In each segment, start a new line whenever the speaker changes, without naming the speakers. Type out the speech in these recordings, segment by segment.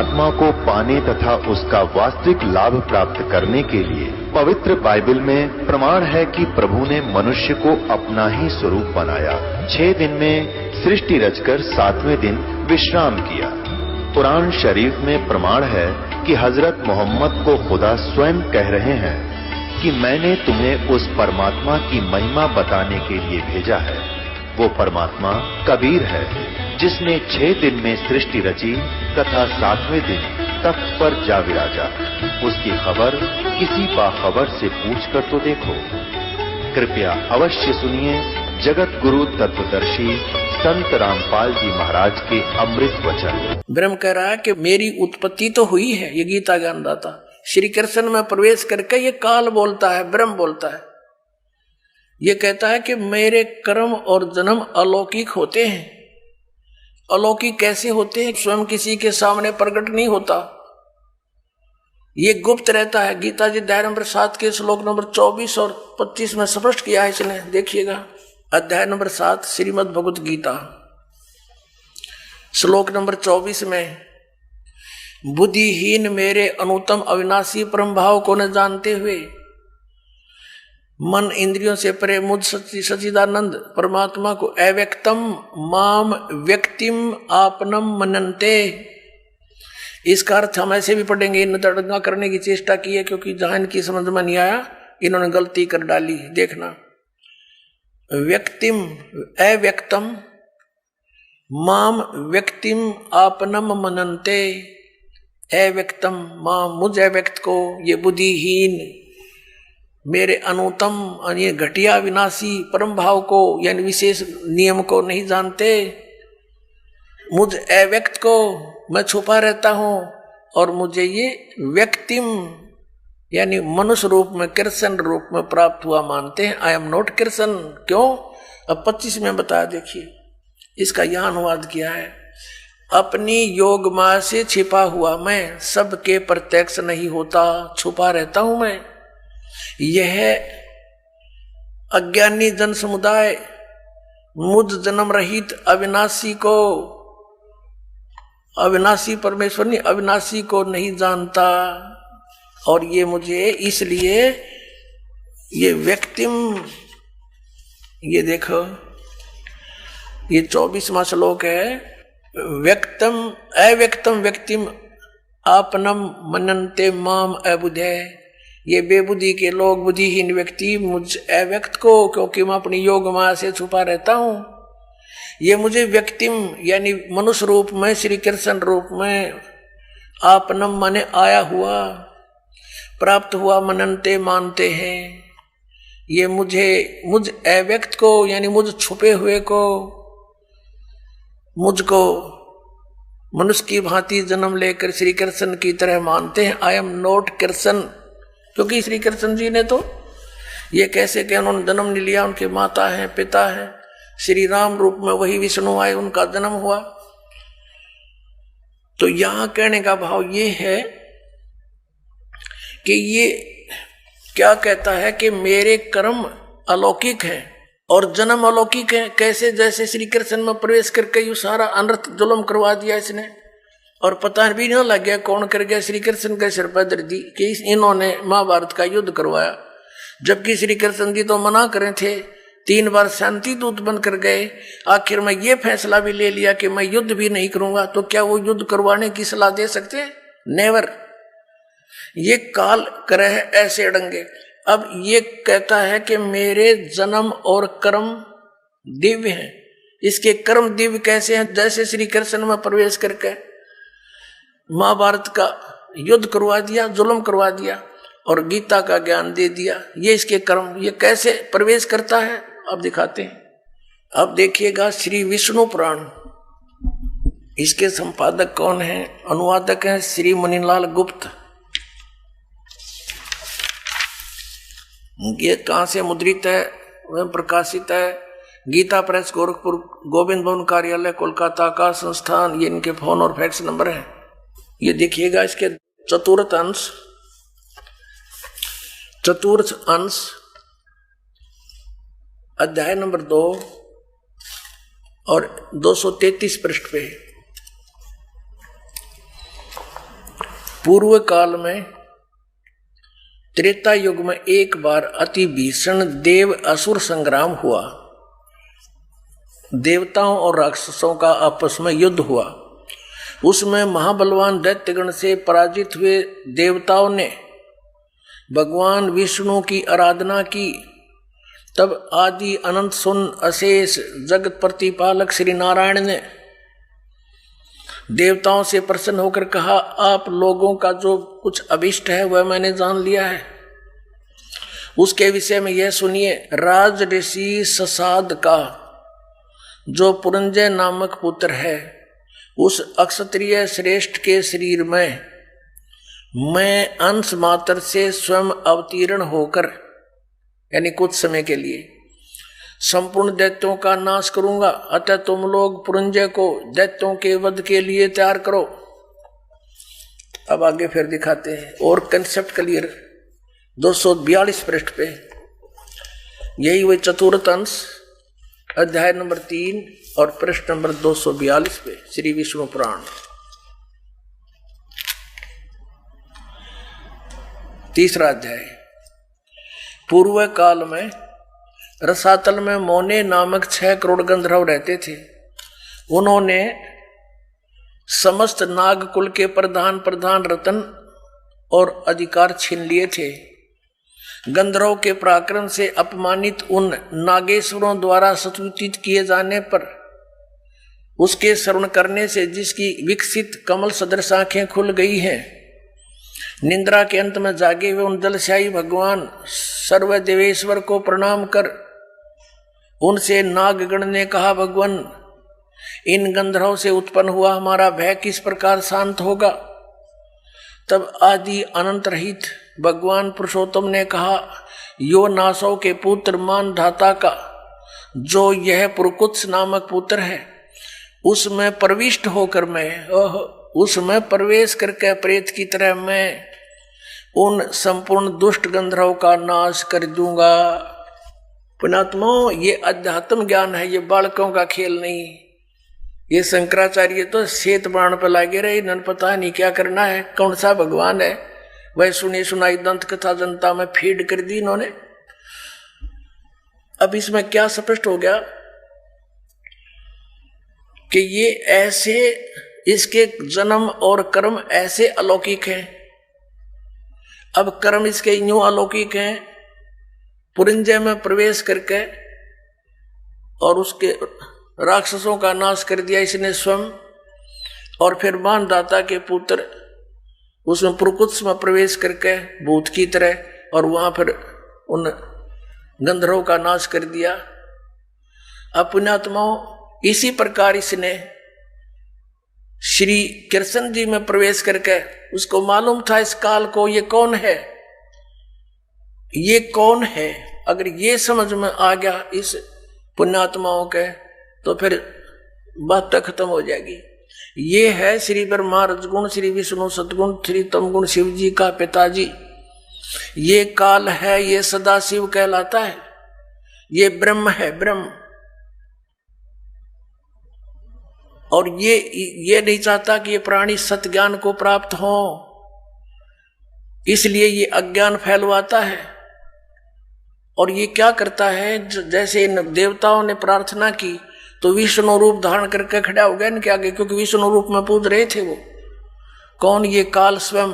परमात्मा को पाने तथा उसका वास्तविक लाभ प्राप्त करने के लिए पवित्र बाइबल में प्रमाण है कि प्रभु ने मनुष्य को अपना ही स्वरूप बनाया। 6 दिन में सृष्टि रचकर 7वें दिन विश्राम किया। कुरान शरीफ में प्रमाण है कि हजरत मोहम्मद को खुदा स्वयं कह रहे हैं कि मैंने तुम्हें उस परमात्मा की महिमा बताने के लिए भेजा है। वो परमात्मा कबीर है जिसने 6 दिन में सृष्टि रची तथा 7वें दिन तख्त पर जा विराजा। उसकी खबर किसी बाखबर से पूछकर तो देखो। कृपया अवश्य सुनिए जगत गुरु तत्वदर्शी संत रामपाल जी महाराज के अमृत वचन।
ब्रह्म कह रहा है कि मेरी उत्पत्ति तो हुई है, ये गीता ज्ञानदाता श्री कृष्ण में प्रवेश करके ये काल बोलता है, ब्रह्म बोलता है। ये कहता है कि मेरे कर्म और जन्म अलौकिक होते हैं। अलौकिक कैसे होते हैं? स्वयं किसी के सामने प्रकट नहीं होता, ये गुप्त रहता है। गीता जी अध्याय नंबर 7 के श्लोक नंबर 24 और 25 में स्पष्ट किया है इसने। देखिएगा अध्याय नंबर 7 श्रीमद् भगवत गीता श्लोक नंबर 24 में, बुद्धिहीन मेरे अनुत्तम अविनाशी परम भाव को न जानते हुए मन इंद्रियों से परे मुझ सच्चिदानंद परमात्मा को अव्यक्तम माम व्यक्तिम आपनम मनन्ते। इसका अर्थ हम ऐसे भी पढ़ेंगे। इन तड़ंगा करने की चेष्टा की है क्योंकि जहां इनकी समझ में नहीं आया इन्होंने गलती कर डाली। देखना, व्यक्तिम अव्यक्तम माम व्यक्तिम आपनम मनन्ते। अव्यक्तम माम मुझ अव्यक्त को, ये बुद्धिहीन मेरे अनुतम ये घटिया विनाशी परम भाव को यानी विशेष नियम को नहीं जानते। मुझ अव्यक्त को मैं छुपा रहता हूं और मुझे ये व्यक्तिम यानी मनुष्य रूप में कृष्ण रूप में प्राप्त हुआ मानते हैं। I am not Krishna. क्यों? अब 25 में बताया। देखिए इसका यह अनुवाद किया है। अपनी योग माया से छिपा हुआ मैं सबके प्रत्यक्ष नहीं होता, छुपा रहता हूं मैं। यह अज्ञानी जन समुदाय मुझ जन्म रहित अविनाशी को, अविनाशी परमेश्वर नहीं अविनाशी को नहीं जानता। और ये मुझे इसलिए ये व्यक्तिम, ये देखो ये 24वां श्लोक है। व्यक्तम अव्यक्तम व्यक्तिम आपनम मनन्ते माम अबुधे। ये बेबुद्धि के लोग, बुद्धिहीन व्यक्ति मुझ अव्यक्त को, क्योंकि मैं अपनी योग माया से छुपा रहता हूं, ये मुझे व्यक्तिम यानी मनुष्य रूप में श्री कृष्ण रूप में आपनम माने आया हुआ प्राप्त हुआ मनन्ते मानते हैं। ये मुझ अव्यक्त को यानी मुझ छुपे हुए को, मुझको मनुष्य की भांति जन्म लेकर श्री कृष्ण की तरह मानते हैं। I am not Krishna. क्योंकि श्री कृष्ण जी ने तो ये कैसे कि उन्होंने जन्म नहीं लिया, उनके माता हैं पिता हैं, श्री राम रूप में वही विष्णु आए, उनका जन्म हुआ। तो यहां कहने का भाव ये है कि ये क्या कहता है कि मेरे कर्म अलौकिक हैं और जन्म अलौकिक है। कैसे? जैसे श्री कृष्ण में प्रवेश करके यू सारा अनर्थ जुल्म करवा दिया इसने और पता भी नहीं लग गया कौन कर गया। श्री कृष्ण के सिर पर दर्दी कि इन्होंने महाभारत का युद्ध करवाया, जबकि श्री कृष्ण जी तो मना करे थे, 3 बार शांति दूत बन कर गए। आखिर में ये फैसला भी ले लिया कि मैं युद्ध भी नहीं करूंगा। तो क्या वो युद्ध करवाने की सलाह दे सकते हैं? नेवर। ये काल करे ऐसे अड़ंगे। अब ये कहता है कि मेरे जन्म और कर्म दिव्य हैं। इसके कर्म दिव्य कैसे हैं? जैसे श्री कृष्ण में प्रवेश करके महाभारत का युद्ध करवा दिया, जुल्म करवा दिया और गीता का ज्ञान दे दिया, ये इसके कर्म। ये कैसे प्रवेश करता है अब दिखाते हैं। अब देखिएगा श्री विष्णु पुराण, इसके संपादक कौन है? अनुवादक है श्री मुनिलाल गुप्त। ये कहां से मुद्रित है? वह प्रकाशित है गीता प्रेस गोरखपुर, गोविंद भवन कार्यालय कोलकाता का संस्थान। ये इनके फोन और फैक्स नंबर है। ये देखिएगा इसके चतुर्थ अंश अध्याय नंबर 2 और 233 पृष्ठ पे। पूर्व काल में त्रेता युग में एक बार अति भीषण देव असुर संग्राम हुआ। देवताओं और राक्षसों का आपस में युद्ध हुआ। उसमें महाबलवान दैत्यगण से पराजित हुए देवताओं ने भगवान विष्णु की आराधना की। तब आदि अनंत सुन अशेष जगत प्रतिपालक श्री नारायण ने देवताओं से प्रसन्न होकर कहा, आप लोगों का जो कुछ अभिष्ट है वह मैंने जान लिया है। उसके विषय में यह सुनिए। राज ऋषि ससाद का जो पुरंजय नामक पुत्र है, उस अक्षत्रिय श्रेष्ठ के शरीर में मैं अंश मात्र से स्वयं अवतीर्ण होकर, यानी कुछ समय के लिए, संपूर्ण दैत्यों का नाश करूंगा। अतः तुम लोग पुरंजय को दैत्यों के वध के लिए तैयार करो। अब आगे फिर दिखाते हैं और कंसेप्ट क्लियर। 242 पृष्ठ पे यही वही चतुर्थ अंश, अध्याय नंबर 3 और पृष्ठ नंबर 242 पे श्री विष्णु पुराण। तीसरा अध्याय। पूर्व काल में रसातल में मोने नामक 6 करोड़ गंधर्व रहते थे। उन्होंने समस्त नागकुल के प्रधान रतन और अधिकार छीन लिए थे। गंधर्व के पराक्रम से अपमानित उन नागेश्वरों द्वारा स्तुतित किए जाने पर उसके श्रवण करने से जिसकी विकसित कमल सदृश आंखें खुल गई हैं, निंद्रा के अंत में जागे हुए उन जलशाही भगवान सर्वदेवेश्वर को प्रणाम कर उनसे नागगण ने कहा, भगवान, इन गंधर्व से उत्पन्न हुआ हमारा भय किस प्रकार शांत होगा? तब आदि अनंत रहित भगवान पुरुषोत्तम ने कहा, यो नासों के पुत्र मान धाता का जो यह पुरकुत्स नामक पुत्र है, उसमें प्रविष्ट होकर मैं, उसमें प्रवेश करके प्रेत की तरह मैं उन संपूर्ण दुष्ट गंधर्व का नाश कर दूंगा। पुणात्माओं, ये अध्यात्म ज्ञान है, ये बालकों का खेल नहीं। ये शंकराचार्य तो श्वेत बाण पर लागे रहे, इन्होंने पता नहीं क्या करना है, कौन सा भगवान है। वह सुनी सुनाई दंत कथा जनता में फीड कर दी इन्होंने। अब इसमें क्या स्पष्ट हो गया कि ये ऐसे, इसके जन्म और कर्म ऐसे अलौकिक हैं। अब कर्म इसके यूं अलौकिक हैं, पुरंजय में प्रवेश करके और उसके राक्षसों का नाश कर दिया इसने स्वयं, और फिर मानदाता के पुत्र उसमें पुरकुत्स में प्रवेश करके भूत की तरह, और वहां फिर उन गंधर्वों का नाश कर दिया। अब पुण्यात्माओं, इसी प्रकार इसने श्री कृष्ण जी में प्रवेश करके उसको मालूम था इस काल को ये कौन है, ये कौन है। अगर ये समझ में आ गया इस पुण्यात्माओं के, तो फिर बात खत्म हो जाएगी। ये है श्री ब्रह्मा रजगुण, श्री विष्णु सतगुण, श्री तमगुण शिव जी का पिताजी। ये काल है, ये सदा शिव कहलाता है, ये ब्रह्म है, ब्रह्म। और ये नहीं चाहता कि ये प्राणी सत्य ज्ञान को प्राप्त हो, इसलिए ये अज्ञान फैलवाता है। और ये क्या करता है, जैसे इन देवताओं ने प्रार्थना की तो विष्णु रूप धारण करके खड़ा हो गया इनके आगे, क्योंकि विष्णु रूप में पूज रहे थे वो कौन, ये काल स्वयं।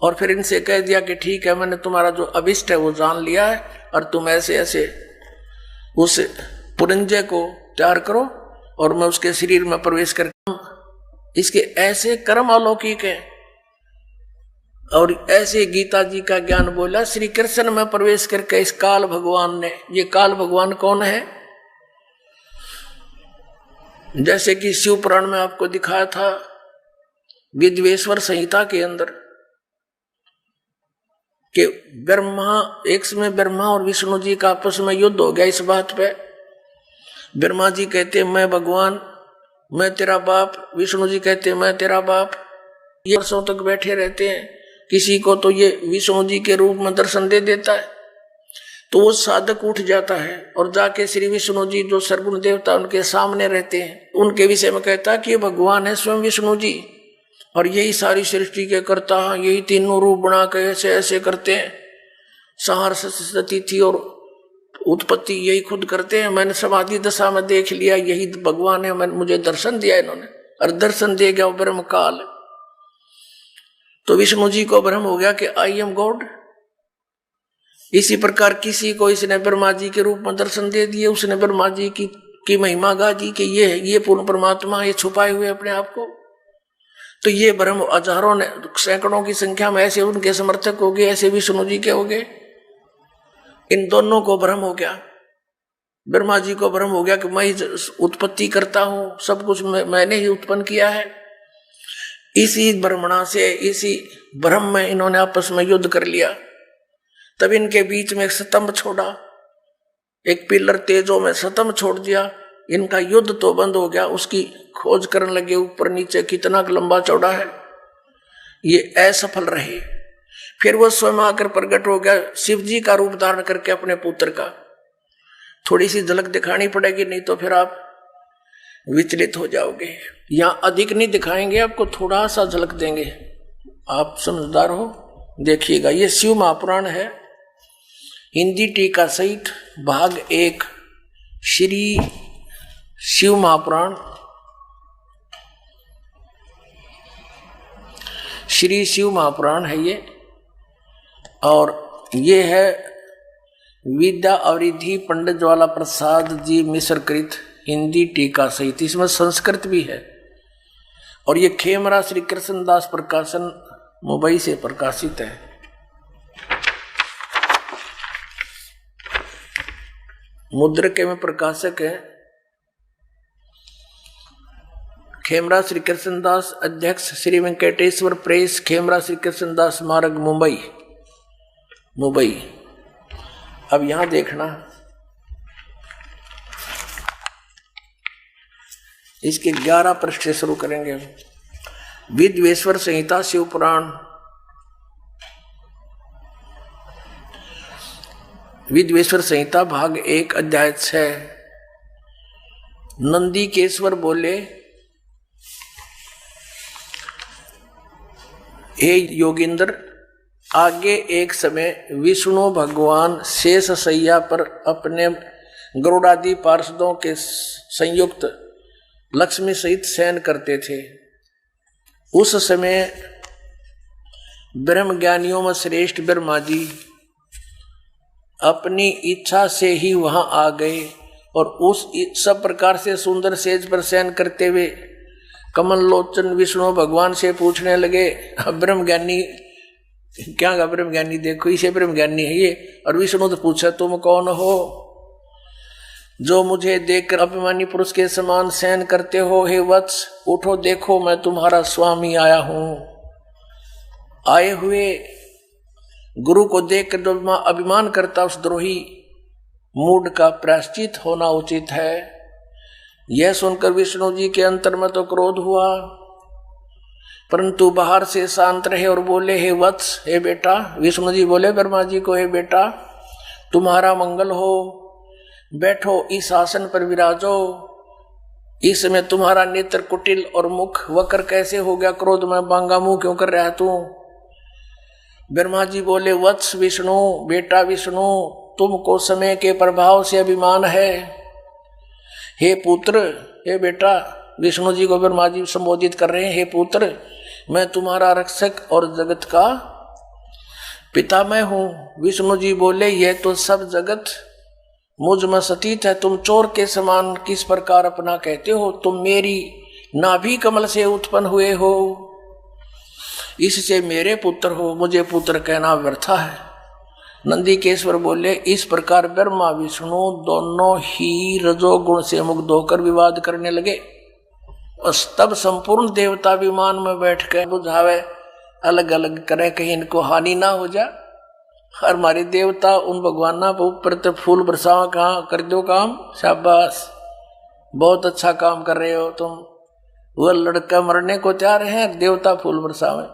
और फिर इनसे कह दिया कि ठीक है, मैंने तुम्हारा जो अभिष्ट है वो जान लिया है, और तुम ऐसे ऐसे उस पुरंजय को तैयार करो और मैं उसके शरीर में प्रवेश करके। इसके ऐसे कर्म अलौकिक है। और ऐसे गीता जी का ज्ञान बोला श्री कृष्ण में प्रवेश करके इस काल भगवान ने। ये काल भगवान कौन है? जैसे कि शिव पुराण में आपको दिखाया था, विद्वेश्वर संहिता के अंदर, कि एक समय ब्रह्मा और विष्णु जी का आपस में युद्ध हो गया इस बात पे। ब्रह्मा जी कहते मैं भगवान, मैं तेरा बाप, विष्णु जी कहते मैं तेरा बाप। ये वर्षों तक बैठे रहते हैं। किसी को तो ये विष्णु जी के रूप में दर्शन दे देता है, तो वो साधक उठ जाता है और जाके श्री विष्णु जी जो सर्वगुण देवता उनके सामने रहते हैं, उनके विषय में कहता है कि ये भगवान है स्वयं विष्णु जी। और यही सारी सृष्टि के करता, यही तीनों रूप बना के ऐसे ऐसे करते हैं। संहार सती थी और उत्पत्ति यही खुद करते हैं। मैंने समाधि दशा में देख लिया, यही भगवान है, मैंने मुझे दर्शन दिया इन्होंने, और दर्शन दे गया ब्रह्म काल। तो विष्णु जी को भ्रम हो गया कि आई एम गॉड। इसी प्रकार किसी को इसने ब्रह्मा जी के रूप में दर्शन दे दिए, उसने ब्रह्मा जी की महिमा गा दी कि ये पूर्ण परमात्मा, ये छुपाए हुए अपने आप को। तो ये भ्रम हजारों ने, सैकड़ों की संख्या में ऐसे उनके समर्थक हो गए, ऐसे विष्णु जी के हो गए। इन दोनों को भ्रम हो गया। ब्रह्मा जी को भ्रम हो गया कि मैं ही उत्पत्ति करता हूं, सब कुछ मैंने ही उत्पन्न किया है। इसी भ्रमणा से, इसी भ्रम में इन्होंने आपस में युद्ध कर लिया। तब इनके बीच में एक स्तंभ छोड़ा, एक पिलर तेजों में स्तंभ छोड़ दिया। इनका युद्ध तो बंद हो गया, उसकी खोज करने लगे ऊपर नीचे कितना लंबा चौड़ा है। ये असफल रहे। फिर वो स्वयं आकर प्रकट हो गया, शिव जी का रूप धारण करके अपने पुत्र का। थोड़ी सी झलक दिखानी पड़ेगी, नहीं तो फिर आप विचलित हो जाओगे। यहां अधिक नहीं दिखाएंगे, आपको थोड़ा सा झलक देंगे, आप समझदार हो, देखिएगा। ये शिव महापुराण है, हिंदी टीका सहित भाग 1, श्री शिव महापुराण, श्री शिव महापुराण है ये। और ये है विद्या अवरिधि पंडित ज्वाला प्रसाद जी मिश्र कृत हिंदी टीका सहित, इसमें संस्कृत भी है। और ये खेमरा श्री कृष्णदास प्रकाशन मुंबई से प्रकाशित है। मुद्रक में प्रकाशक है खेमरा श्री कृष्णदास, अध्यक्ष श्री वेंकटेश्वर प्रेस, खेमरा श्री कृष्णदास मार्ग, मुंबई। अब यहां देखना, इसके 11 पृष्ठ से शुरू करेंगे। विद्वेश्वर संहिता शिव पुराण, विद्वेश्वर संहिता भाग 1 अध्याय 6। नंदीकेश्वर बोले, हे योगेंद्र, आगे एक समय विष्णु भगवान शेष शैया पर अपने गरुड़ादि पार्षदों के संयुक्त लक्ष्मी सहित शयन करते थे। उस समय ब्रह्म ज्ञानियों में श्रेष्ठ ब्रह्मा जी अपनी इच्छा से ही वहां आ गए और उस सब प्रकार से सुंदर सेज पर शयन करते हुए कमल लोचन विष्णु भगवान से पूछने लगे, ब्रह्म ज्ञानी क्या? ब्रह्म ज्ञानी देखो, इसे ब्रह्म ज्ञानी है ये। और विष्णु तो पूछा, तुम कौन हो जो मुझे देखकर अभिमानी पुरुष के समान शयन करते हो? हे वत्स, उठो, देखो मैं तुम्हारा स्वामी आया हूं। आए हुए गुरु को देखकर जो अभिमान करता उस द्रोही मूड का प्रायश्चित होना उचित है। यह सुनकर विष्णु जी के अंतर में तो क्रोध हुआ, परंतु बाहर से शांत रहे और बोले, हे वत्स, हे बेटा। विष्णु जी बोले ब्रह्मा जी को, हे बेटा, तुम्हारा मंगल हो, बैठो, इस आसन पर विराजो। इसमें तुम्हारा नेत्र कुटिल और मुख वक्र कैसे हो गया? क्रोध में बांगा मुंह क्यों कर रहा है तू? ब्रह्मा जी बोले, वत्स विष्णु, बेटा विष्णु, तुमको समय के प्रभाव से अभिमान है। हे पुत्र, हे बेटा, विष्णु जी को ब्रह्मा जी संबोधित कर रहे हैं, हे पुत्र, मैं तुम्हारा रक्षक और जगत का पिता मैं हूं। विष्णु जी बोले, यह तो सब जगत मुझ में सतीत है, तुम चोर के समान किस प्रकार अपना कहते हो? तुम मेरी नाभि कमल से उत्पन्न हुए हो, इससे मेरे पुत्र हो, मुझे पुत्र कहना व्यर्थ है। नंदीकेश्वर बोले, इस प्रकार ब्रह्मा विष्णु दोनों ही रजोगुण से मुक्त होकर विवाद करने लगे। तब संपूर्ण देवता विमान में बैठ कर बुझावे, अलग अलग करे, कहीं इनको हानि ना हो जा। और हमारे देवता उन भगवाना ऊपर तो फूल बरसावा, कहाँ कर दो काम, शाबाश, बहुत अच्छा काम कर रहे हो तुम। वह लड़का मरने को तैयार है, देवता फूल बरसावे।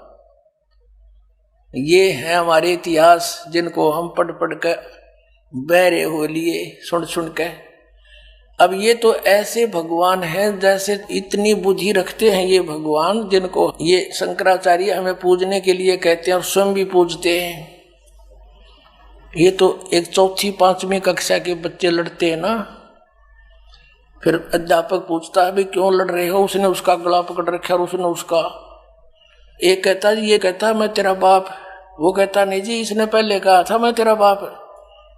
ये है हमारे इतिहास जिनको हम पढ़ पढ़ कर बहरे हो लिए, सुन सुन के। अब ये तो ऐसे भगवान हैं जैसे इतनी बुद्धि रखते हैं ये भगवान, जिनको ये शंकराचार्य हमें पूजने के लिए कहते हैं और स्वयं भी पूजते हैं। ये तो एक चौथी पांचवी कक्षा के बच्चे लड़ते हैं ना, फिर अध्यापक पूछता है भी क्यों लड़ रहे हो, उसने उसका गला पकड़ रखा और उसने उसका, एक कहता है ये कहता है मैं तेरा बाप, वो कहता नहीं जी इसने पहले कहा था मैं तेरा बाप,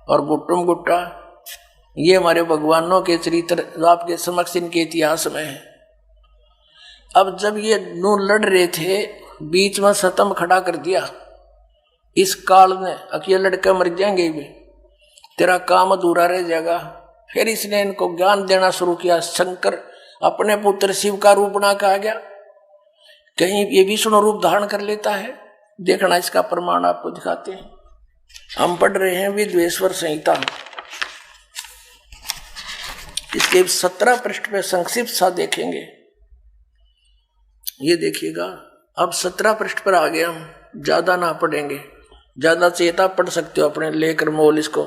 और गुट्टुम गुट्टा। ये हमारे भगवानों के चरित्र आपके समक्ष इनके इतिहास में है। अब जब ये नू लड़ रहे थे, बीच में सतम खड़ा कर दिया इस काल ने, अकेले लड़के मर जाएंगे भी, तेरा काम अधूरा रह जाएगा। फिर इसने इनको ज्ञान देना शुरू किया। शंकर अपने पुत्र शिव का रूप बना के आ गया, कहीं ये विष्णु रूप धारण कर लेता है। देखना इसका प्रमाण आपको दिखाते हैं। हम पढ़ रहे हैं विद्वेश्वर संहिता, इसके 17 पृष्ठ पे संक्षिप्त सा देखेंगे। ये देखिएगा, अब 17 पृष्ठ पर आ गए हम, ज्यादा ना पढ़ेंगे, ज्यादा चेता पढ़ सकते हो अपने लेकर मोल इसको।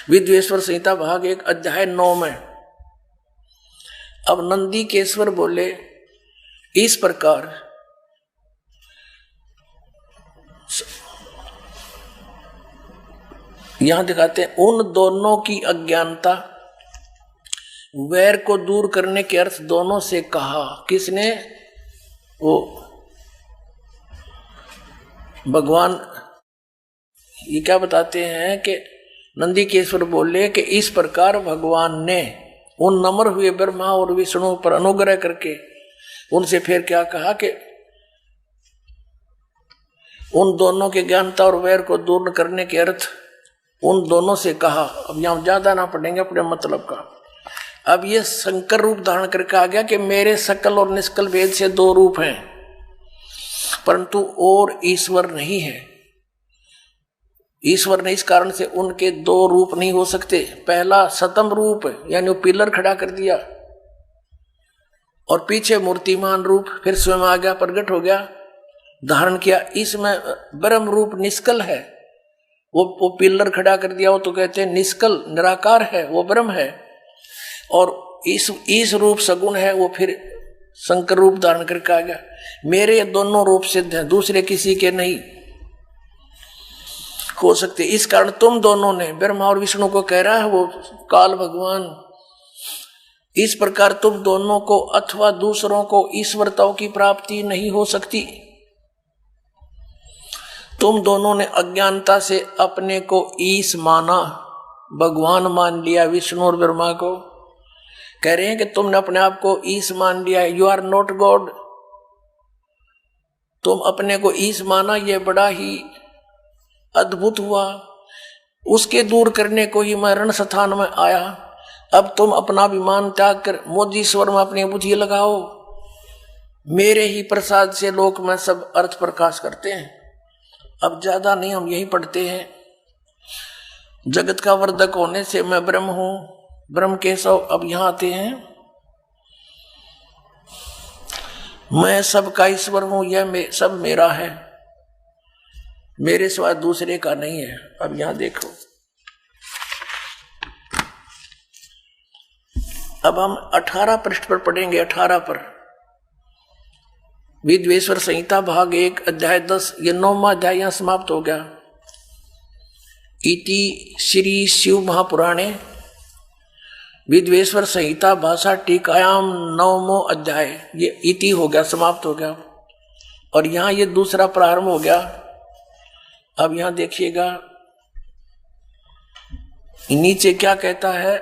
विद्वेश्वर संहिता भाग 1 अध्याय 9 में अब नंदी केश्वर बोले इस प्रकार यहां दिखाते हैं उन दोनों की अज्ञानता, वैर को दूर करने के अर्थ दोनों से कहा। किसने? वो भगवान। ये क्या बताते हैं कि नंदीकेश्वर बोले कि इस प्रकार भगवान ने उन नम्र हुए ब्रह्मा और विष्णु पर अनुग्रह करके उनसे फिर क्या कहा कि उन दोनों के ज्ञानता और वैर को दूर करने के अर्थ उन दोनों से कहा। अब यहां ज्यादा ना पढ़ेंगे अपने मतलब का। अब ये शंकर रूप धारण करके आ गया कि मेरे सकल और निष्कल भेद से 2 रूप हैं, परंतु और ईश्वर नहीं है। ईश्वर ने इस कारण से उनके 2 रूप नहीं हो सकते। पहला सतम रूप यानी वो पिलर खड़ा कर दिया और पीछे मूर्तिमान रूप फिर स्वयं आ गया, प्रकट हो गया, धारण किया। इसमें ब्रह्म रूप निष्कल है, वो पिलर खड़ा कर दिया, वो तो कहते हैं निष्कल निराकार है, वो ब्रह्म है। और इस रूप सगुण है, वो फिर शंकर रूप धारण करके आ गया। मेरे दोनों रूप सिद्ध हैं, दूसरे किसी के नहीं हो सकते। इस कारण तुम दोनों ने, ब्रह्मा और विष्णु को कह रहा है वो काल भगवान, इस प्रकार तुम दोनों को अथवा दूसरों को ईश्वरताओं की प्राप्ति नहीं हो सकती। तुम दोनों ने अज्ञानता से अपने को ईश माना, भगवान मान लिया। विष्णु और ब्रह्मा को कह रहे हैं कि तुमने अपने आप को ईश मान लिया, यू आर नॉट गॉड। तुम अपने को ईश माना, यह बड़ा ही अद्भुत हुआ। उसके दूर करने को ही मैं रण स्थान में आया। अब तुम अपना अभिमान त्याग कर मोदीश्वर में अपनी बुद्धि लगाओ। मेरे ही प्रसाद से लोक में सब अर्थ प्रकाश करते हैं। अब ज्यादा नहीं, हम यही पढ़ते हैं। जगत का वर्धक होने से मैं ब्रह्म हूं, ब्रह्म केशव। अब यहां आते हैं, मैं सबका ईश्वर हूं, यह सब मेरा है, मेरे सिवा दूसरे का नहीं है। अब यहां देखो, अब हम 18 पृष्ठ पर पढ़ेंगे। 18 पर विद्वेश्वर संहिता भाग 1 अध्याय 10, ये 9वां अध्याय यहां समाप्त हो गया। इति श्री शिव महापुराणे विद्वेश्वर संहिता भाषा टीकायाम 9वां अध्याय, ये इति हो गया, समाप्त हो गया। और यहां ये दूसरा प्रारंभ हो गया। अब यहां देखिएगा नीचे क्या कहता है,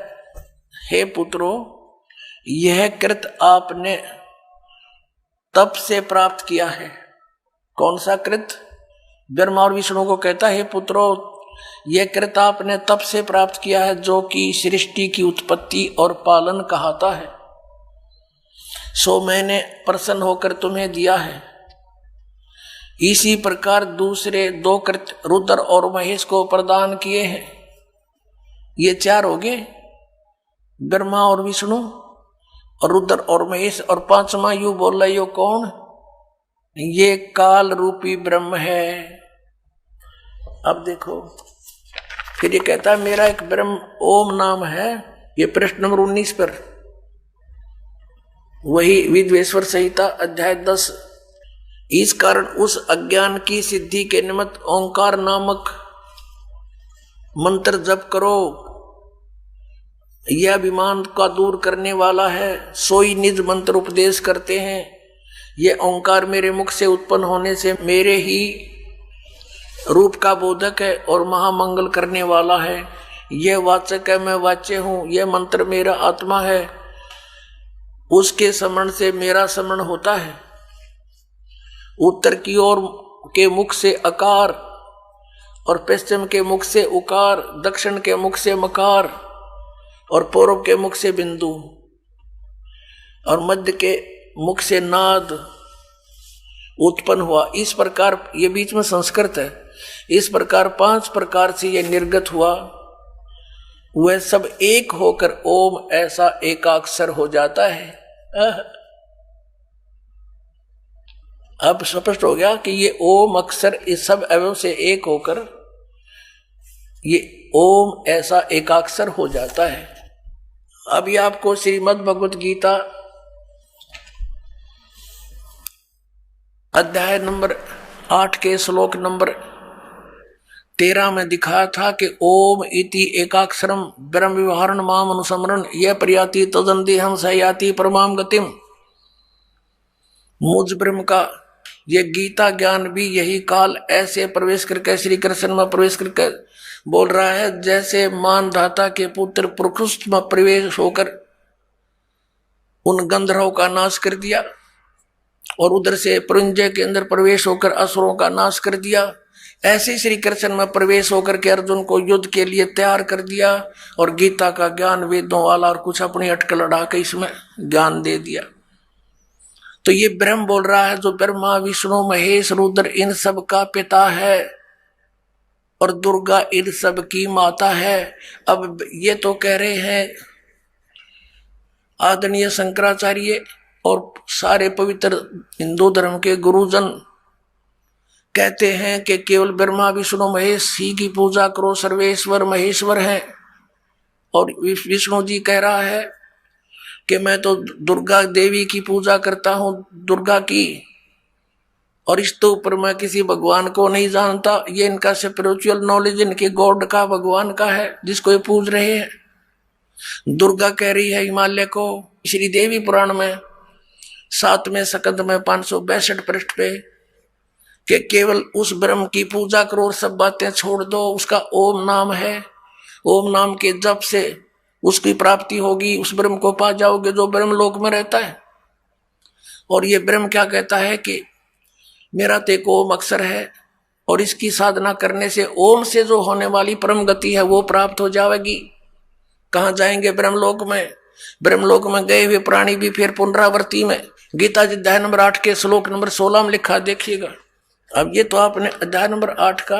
हे पुत्रों, यह कृत आपने तप से प्राप्त किया है। कौन सा कृत? ब्रह्मा और विष्णु को कहता है, हे पुत्रों, यह कृत आपने तप से प्राप्त किया है, जो कि सृष्टि की उत्पत्ति और पालन कहाता है। सो मैंने प्रसन्न होकर तुम्हें दिया है। इसी प्रकार दूसरे 2 कृत रुद्र और महेश को प्रदान किए हैं। ये 4 हो गए, ब्रह्मा और विष्णु और रुद्र और महेश। और 5वां यू बोल रहे हो कौन? ये काल रूपी ब्रह्म है। अब देखो, फिर ये कहता है मेरा एक ब्रह्म ओम नाम है, ये प्रश्न नंबर 19 पर, वही विद्वेश्वर संहिता अध्याय 10। इस कारण उस अज्ञान की सिद्धि के निमित्त ओंकार नामक मंत्र जप करो, यह अभिमान का दूर करने वाला है। सोई निज मंत्र उपदेश करते हैं। यह ओंकार मेरे मुख से उत्पन्न होने से मेरे ही रूप का बोधक है और महामंगल करने वाला है। यह वाचक है, मैं वाच्य हूं। यह मंत्र मेरा आत्मा है, उसके स्मरण से मेरा स्मरण होता है। उत्तर की ओर के मुख से अकार और पश्चिम के मुख से उकार, दक्षिण के मुख से मकार और पूर्व के मुख से बिंदु और मध्य के मुख से नाद उत्पन्न हुआ। इस प्रकार, ये बीच में संस्कृत है, इस प्रकार 5 प्रकार से यह निर्गत हुआ। वह सब एक होकर ओम ऐसा एकाक्षर हो जाता है। अब स्पष्ट हो गया कि ये ओम अक्षर इस सब अवयव से एक होकर ये ओम ऐसा एकाक्षर हो जाता है। अभी आपको श्रीमद् भगवत गीता अध्याय नंबर 8 के श्लोक नंबर 13 में दिखाया था कि ओम इति एकाक्षरम ब्रह्म विवरण माम अनुसमरण यह प्रयाति तदंदेहम सयाति परमाम गतिम। मुझ ब्रह्म का यह गीता ज्ञान भी यही काल ऐसे प्रवेश करके श्री कृष्ण में प्रवेश करके बोल रहा है, जैसे मानधाता के पुत्र प्रकृष्ट में प्रवेश होकर उन गंधर्वों का नाश कर दिया और उधर से पुरंजय के अंदर प्रवेश होकर असुरों का नाश कर दिया। ऐसे श्री कृष्ण में प्रवेश होकर के अर्जुन को युद्ध के लिए तैयार कर दिया और गीता का ज्ञान वेदों वाला और कुछ अपनी अटकल लड़ा के इसमें ज्ञान दे दिया। तो ये ब्रह्म बोल रहा है, जो ब्रह्मा विष्णु महेश रुद्र इन सब का पिता है और दुर्गा इन सब की माता है। अब ये तो कह रहे हैं आदरणीय शंकराचार्य और सारे पवित्र हिंदू धर्म के गुरुजन कहते हैं कि केवल ब्रह्मा विष्णु महेश ही की पूजा करो, सर्वेश्वर महेश्वर है। और विष्णु जी कह रहा है कि मैं तो दुर्गा देवी की पूजा करता हूं, दुर्गा की, और इसके ऊपर मैं किसी भगवान को नहीं जानता। ये इनका स्पिरिचुअल नॉलेज इनके गॉड का, भगवान का है जिसको ये पूज रहे हैं। दुर्गा कह रही है हिमालय को श्री देवी पुराण में 7वें स्कंद में 562 पृष्ठ पे कि केवल उस ब्रह्म की पूजा करो और सब बातें छोड़ दो। उसका ओम नाम है, ओम नाम के जप से उसकी प्राप्ति होगी, उस ब्रह्म को पा जाओगे जो ब्रह्म लोक में रहता है। और ये ब्रह्म क्या कहता है कि मेरा तो एक ओम अक्षर है और इसकी साधना करने से ओम से जो होने वाली परम गति है वो प्राप्त हो जाएगी। कहाँ जाएंगे? ब्रह्मलोक में। ब्रह्मलोक में गए हुए प्राणी भी फिर पुनरावृत्ति में। गीता जी अध्याय नंबर 8 के श्लोक नंबर 16 में लिखा, देखिएगा। अब ये तो आपने अध्याय नंबर 8 का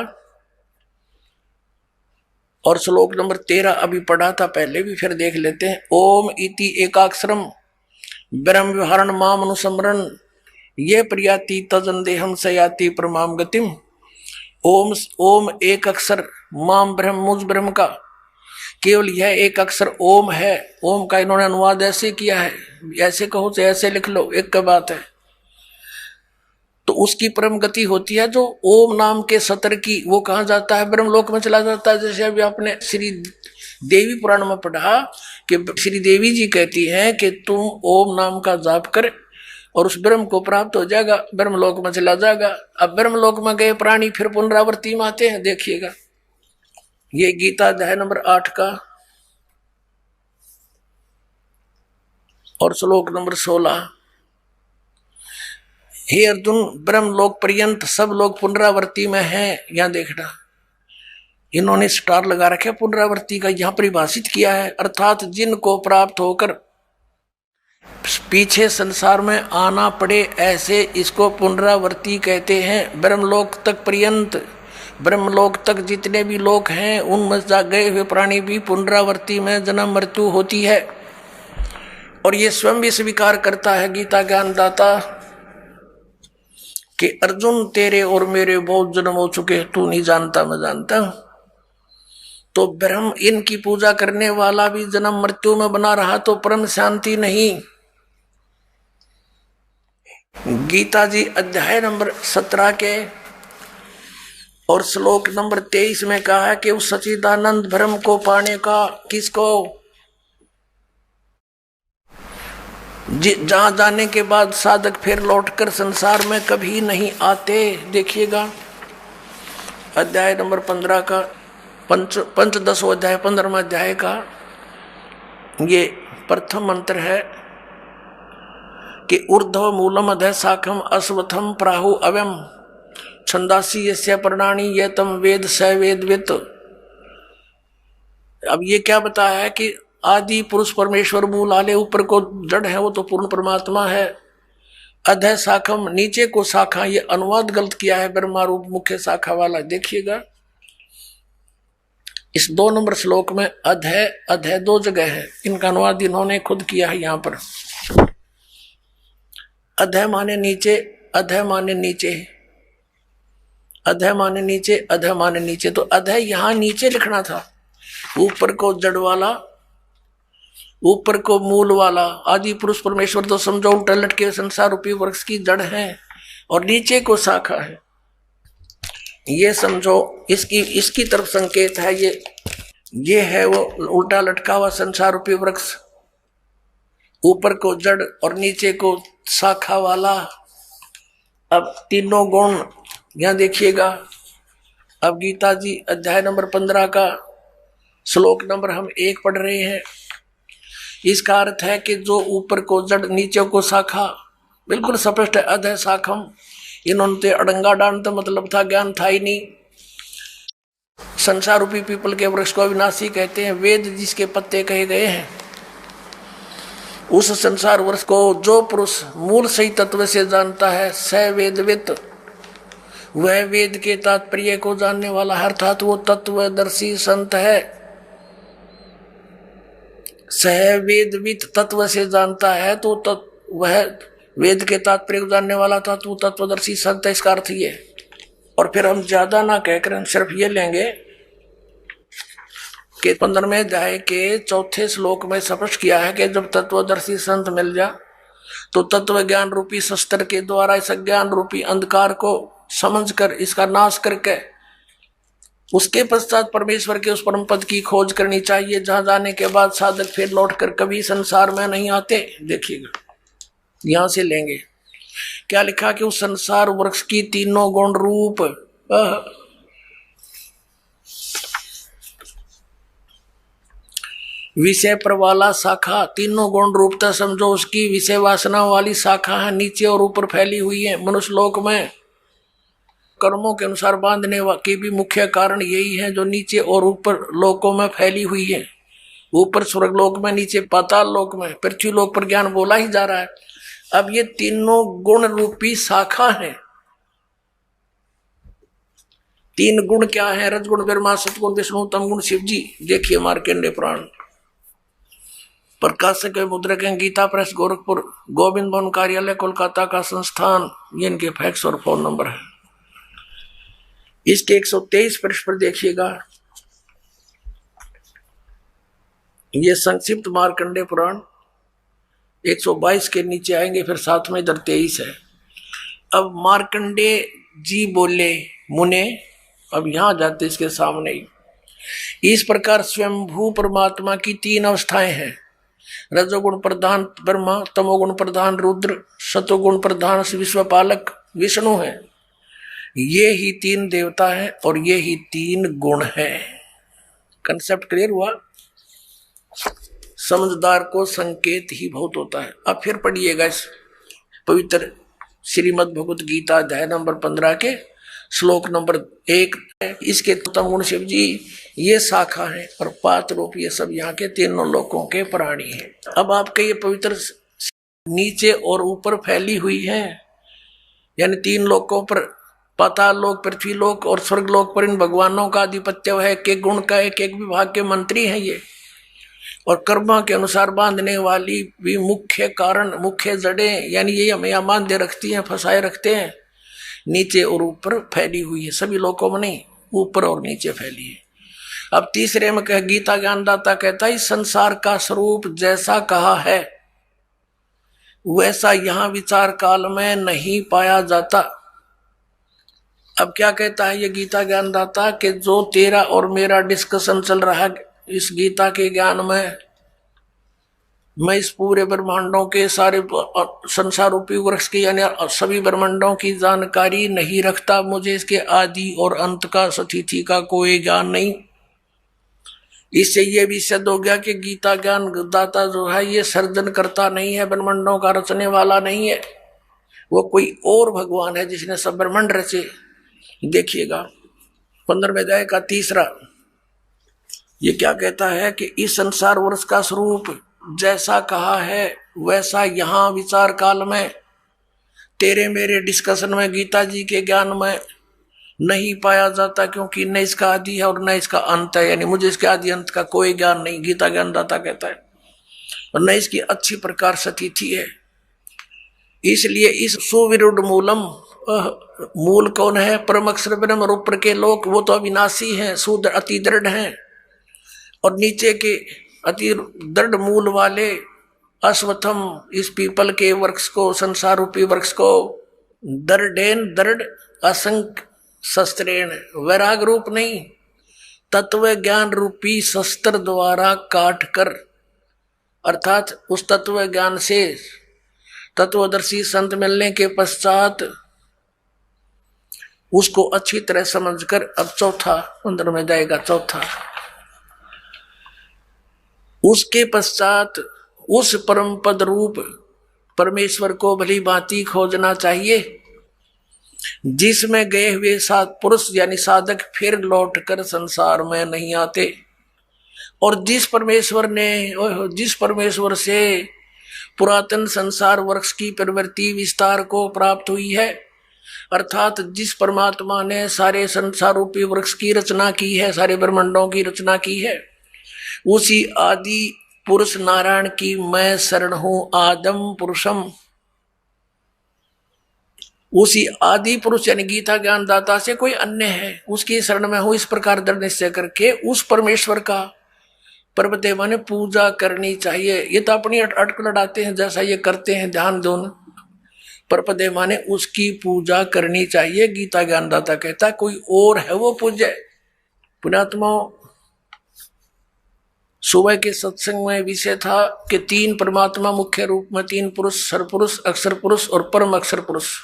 और श्लोक नंबर 13 अभी पढ़ा था पहले भी, फिर देख लेते हैं। ओम इति एकाक्षरम ब्रह्म विहरण माम अनुसमरण ये प्रियाति तजंदेहम सयाति परमाम गतिम। ओम ओम एक अक्षर, माम ब्रह्म मुझ ब्रह्म का, केवल यह एक अक्षर ओम है। ओम का इन्होंने अनुवाद ऐसे किया है, ऐसे कहो तो ऐसे लिख लो, एक का बात है। तो उसकी परम गति होती है जो ओम नाम के सतर की, वो कहाँ जाता है? ब्रह्मलोक में चला जाता है। जैसे अभी आपने श्री देवी पुराण में पढ़ा कि श्री देवी जी कहती हैं कि तुम ओम नाम का जाप कर और उस ब्रह्म को प्राप्त हो जाएगा, ब्रह्मलोक में चला जाएगा। अब ब्रह्मलोक में गए प्राणी फिर पुनरावृत्ति में आते हैं, देखिएगा। ये गीता अध्याय नंबर 8 का और श्लोक नंबर 16। हे अर्जुन, ब्रह्मलोक पर्यंत सब लोग पुनरावृत्ति में हैं। यहां देखना, इन्होंने स्टार लगा रखे पुनरावृत्ति का, यहां परिभाषित किया है, अर्थात जिनको प्राप्त होकर पीछे संसार में आना पड़े, ऐसे इसको पुनरावृत्ति कहते हैं। ब्रह्मलोक तक पर्यंत, ब्रह्मलोक तक जितने भी लोग हैं उनमें गए हुए प्राणी भी पुनरावृत्ति में जन्म मृत्यु होती है। और ये स्वयं भी स्वीकार करता है गीता ज्ञानदाता कि अर्जुन तेरे और मेरे बहुत जन्म हो चुके, तू नहीं जानता मैं जानता हूं। तो ब्रह्म इनकी पूजा करने वाला भी जन्म मृत्यु में बना रहा तो परम शांति नहीं। गीता जी अध्याय नंबर 17 के और श्लोक नंबर 23 में कहा है कि उस सच्चिदानंद ब्रह्म को पाने का किसको, जहां जाने के बाद साधक फिर लौटकर संसार में कभी नहीं आते। देखिएगा अध्याय नंबर 15 का पंचदश अध्याय 15वां अध्याय का ये प्रथम मंत्र है कि ऊर्ध्व मूलम अधः शाखम अश्वत्थम प्राहु अव्यम छंदासी यस्य प्राणी ये तम वेद स वेदवित। अब ये क्या बताया है कि आदि पुरुष परमेश्वर मूल आले ऊपर को जड़ है वो तो पूर्ण परमात्मा है। अधः शाखम नीचे को शाखा, ये अनुवाद गलत किया है ब्रह्मा रूप मुख्य शाखा वाला। देखिएगा इस 2 नंबर श्लोक में अधः अधः 2 जगह है, इनका अनुवाद इन्होंने खुद किया है। यहां पर अधः माने नीचे, अधः माने नीचे, अधः माने नीचे, अधः माने नीचे। तो अधः यहां नीचे लिखना था, ऊपर को जड़ वाला, ऊपर को मूल वाला। आदि पुरुष परमेश्वर तो समझो उल्टा लटके संसार रूपी वृक्ष की जड़ है और नीचे को शाखा है, ये समझो। इसकी तरफ संकेत है ये है वो उल्टा लटका हुआ संसार रूपी वृक्ष, ऊपर को जड़ और नीचे को शाखा वाला। अब तीनों गुण यहां देखिएगा। अब गीता जी अध्याय नंबर 15 का श्लोक नंबर हम 1 पढ़ रहे हैं। इसका अर्थ है कि जो ऊपर को जड़ नीचे को शाखा, बिल्कुल स्पष्ट है। अधः शाखम इन्होंने तो अड़ंगा डांड तो मतलब था, ज्ञान था ही नहीं। संसार रूपी पीपल के वृक्ष को अविनाशी कहते हैं। वेद जिसके पत्ते कहे गए हैं, उस संसार वृक्ष को जो पुरुष मूल सही तत्व से जानता है स वेदवित, वह वेद के तात्पर्य को जानने वाला है, अर्थात वो तत्वदर्शी संत है। सह वेदवित तत्व से जानता है तो वह वेद के तात्पर्य को जानने वाला था तो तत्वदर्शी संत है, इसका अर्थ ये। और फिर हम ज्यादा ना कहकर हम सिर्फ ये लेंगे कि 15वें अध्याय के 4थे श्लोक में स्पष्ट किया है कि जब तत्वदर्शी संत मिल जा तो तत्व ज्ञान रूपी शस्त्र के द्वारा इस ज्ञान रूपी अंधकार को समझकर इसका नाश करके उसके पश्चात परमेश्वर के उस परम पद की खोज करनी चाहिए, जहां जाने के बाद साधक फिर लौटकर कभी संसार में नहीं आते। देखिएगा यहां से लेंगे क्या लिखा कि उस संसार वृक्ष की तीनों गुण रूप विषय पर वाला शाखा, तीनों गुण रूपता समझो उसकी विषय वासना वाली शाखा है, नीचे और ऊपर फैली हुई है। मनुष्य लोक में कर्मों के अनुसार बांधने के भी मुख्य कारण यही है, जो नीचे और ऊपर लोकों में फैली हुई है। ऊपर स्वर्ग लोक में, नीचे पाताल लोक में, पृथ्वी लोक पर ज्ञान बोला ही जा रहा है। अब ये तीनों गुण रूपी शाखा है। 3 गुण क्या है? रजगुण ब्रह्मा, सतगुण विष्णु, तमगुण शिव जी। देखिए मार्कंडेय पुराण, प्रकाशक मुद्रक गीता प्रेस गोरखपुर, गोविंद भवन कार्यालय कोलकाता का संस्थान, ये इनके फैक्स और फोन नंबर है। इसके 123 पृष्ठ पर देखिएगा, ये संक्षिप्त मार्कंडेय पुराण 122 के नीचे आएंगे, फिर साथ में इधर 23 है। अब मार्कंडेय जी बोले मुने, अब यहां जाते इसके सामने ही। इस प्रकार स्वयंभू परमात्मा की 3 अवस्थाएं हैं। रजोगुण प्रधान ब्रह्मा, तमोगुण प्रधान रुद्र, सतोगुण प्रधान विश्वपालक विष्णु है। ये ही 3 देवता हैं और ये ही 3 गुण हैं। कंसेप्ट क्लियर हुआ? समझदार को संकेत ही बहुत होता है। अब फिर पढ़िएगा इस पवित्र श्रीमद् भगवत गीता अध्याय नंबर 15 के श्लोक नंबर 1। इसके तमगुण शिव जी ये शाखा है और पात रूप ये सब यहाँ के 3 लोकों के प्राणी हैं। अब आपके ये पवित्र नीचे और ऊपर फैली हुई है, यानी 3 लोकों पर, पाताल लोक, पृथ्वी लोक और स्वर्ग लोक पर इन भगवानों का आधिपत्य है। एक गुण का एक विभाग के मंत्री हैं ये, और कर्मा के अनुसार बांधने वाली भी मुख्य कारण, मुख्य जड़ें, यानी ये हमें बांधे रखती हैं, फंसाए रखते हैं। नीचे और ऊपर फैली हुई है, सभी लोकों में नहीं, ऊपर और नीचे फैली है। अब तीसरे में कह गीता ज्ञानदाता कहता है इस संसार का स्वरूप जैसा कहा है वैसा यहाँ विचार काल में नहीं पाया जाता। अब क्या कहता है ये गीता ज्ञानदाता कि जो तेरा और मेरा डिस्कशन चल रहा है इस गीता के ज्ञान में, मैं इस पूरे ब्रह्मांडों के सारे संसार रूपी वृक्ष की यानी सभी ब्रह्मांडों की जानकारी नहीं रखता। मुझे इसके आदि और अंत का स्थिति का कोई ज्ञान नहीं। इससे ये भी सिद्ध हो गया कि गीता ज्ञान दाता जो है ये सर्जन करता नहीं है, ब्रह्मांडों का रचने वाला नहीं है, वो कोई और भगवान है जिसने सब ब्रह्मांड रचे। देखिएगा 15वें अध्याय का 3, ये क्या कहता है कि इस संसार वर्ष का स्वरूप जैसा कहा है वैसा यहाँ विचार काल में तेरे मेरे डिस्कशन में गीता जी के ज्ञान में नहीं पाया जाता, क्योंकि न इसका आदि है और न इसका अंत है, यानी मुझे इसके आदि अंत का कोई ज्ञान नहीं, गीता ज्ञानदाता कहता है, और न इसकी अच्छी प्रकार स्थिति है। इसलिए इस सुविरुद्ध मूलम, मूल कौन है? परम अक्षर ब्रह्म और ऊपर के लोक वो तो अविनाशी हैं, शुद्ध अति दृढ़ हैं, और नीचे के अति दृढ़ मूल वाले अश्वत्थम इस पीपल के वृक्ष को, संसार रूपी वृक्ष को दृढ़ेन दृढ़ असंख्य शस्त्रेण, वैराग रूप नहीं तत्व ज्ञान रूपी शस्त्र द्वारा काट कर, अर्थात उस तत्व ज्ञान से तत्वदर्शी संत मिलने के पश्चात उसको अच्छी तरह समझकर अब चौथा 15 में जाएगा। चौथा, उसके पश्चात उस परम पद रूप परमेश्वर को भली भांति खोजना चाहिए जिसमें गए हुए पुरुष यानी साधक फिर लौटकर संसार में नहीं आते, और जिस परमेश्वर से पुरातन संसार वृक्ष की प्रवृत्ति विस्तार को प्राप्त हुई है, अर्थात जिस परमात्मा ने सारे संसार रूपी वृक्ष की रचना की है, सारे ब्रह्मांडों की रचना की है, उसी आदि पुरुष नारायण की मैं शरण हूं आदम पुरुषम। उसी आदि पुरुष यानी गीता ज्ञान दाता से कोई अन्य है उसकी शरण में हूं, इस प्रकार दृढ़ निश्चय करके उस परमेश्वर का पर्वते माने पूजा करनी चाहिए। ये तो अपनी अटकल लड़ाते हैं जैसा ये करते हैं, ध्यान दो न, परपदे माने उसकी पूजा करनी चाहिए। गीता ज्ञानदाता कहता है कोई और है वो पूज्य। पुण्यात्मा, सुबह के सत्संग में विषय था कि 3 परमात्मा मुख्य रूप में, 3 पुरुष, सरपुरुष, अक्षर पुरुष और परम अक्षर पुरुष।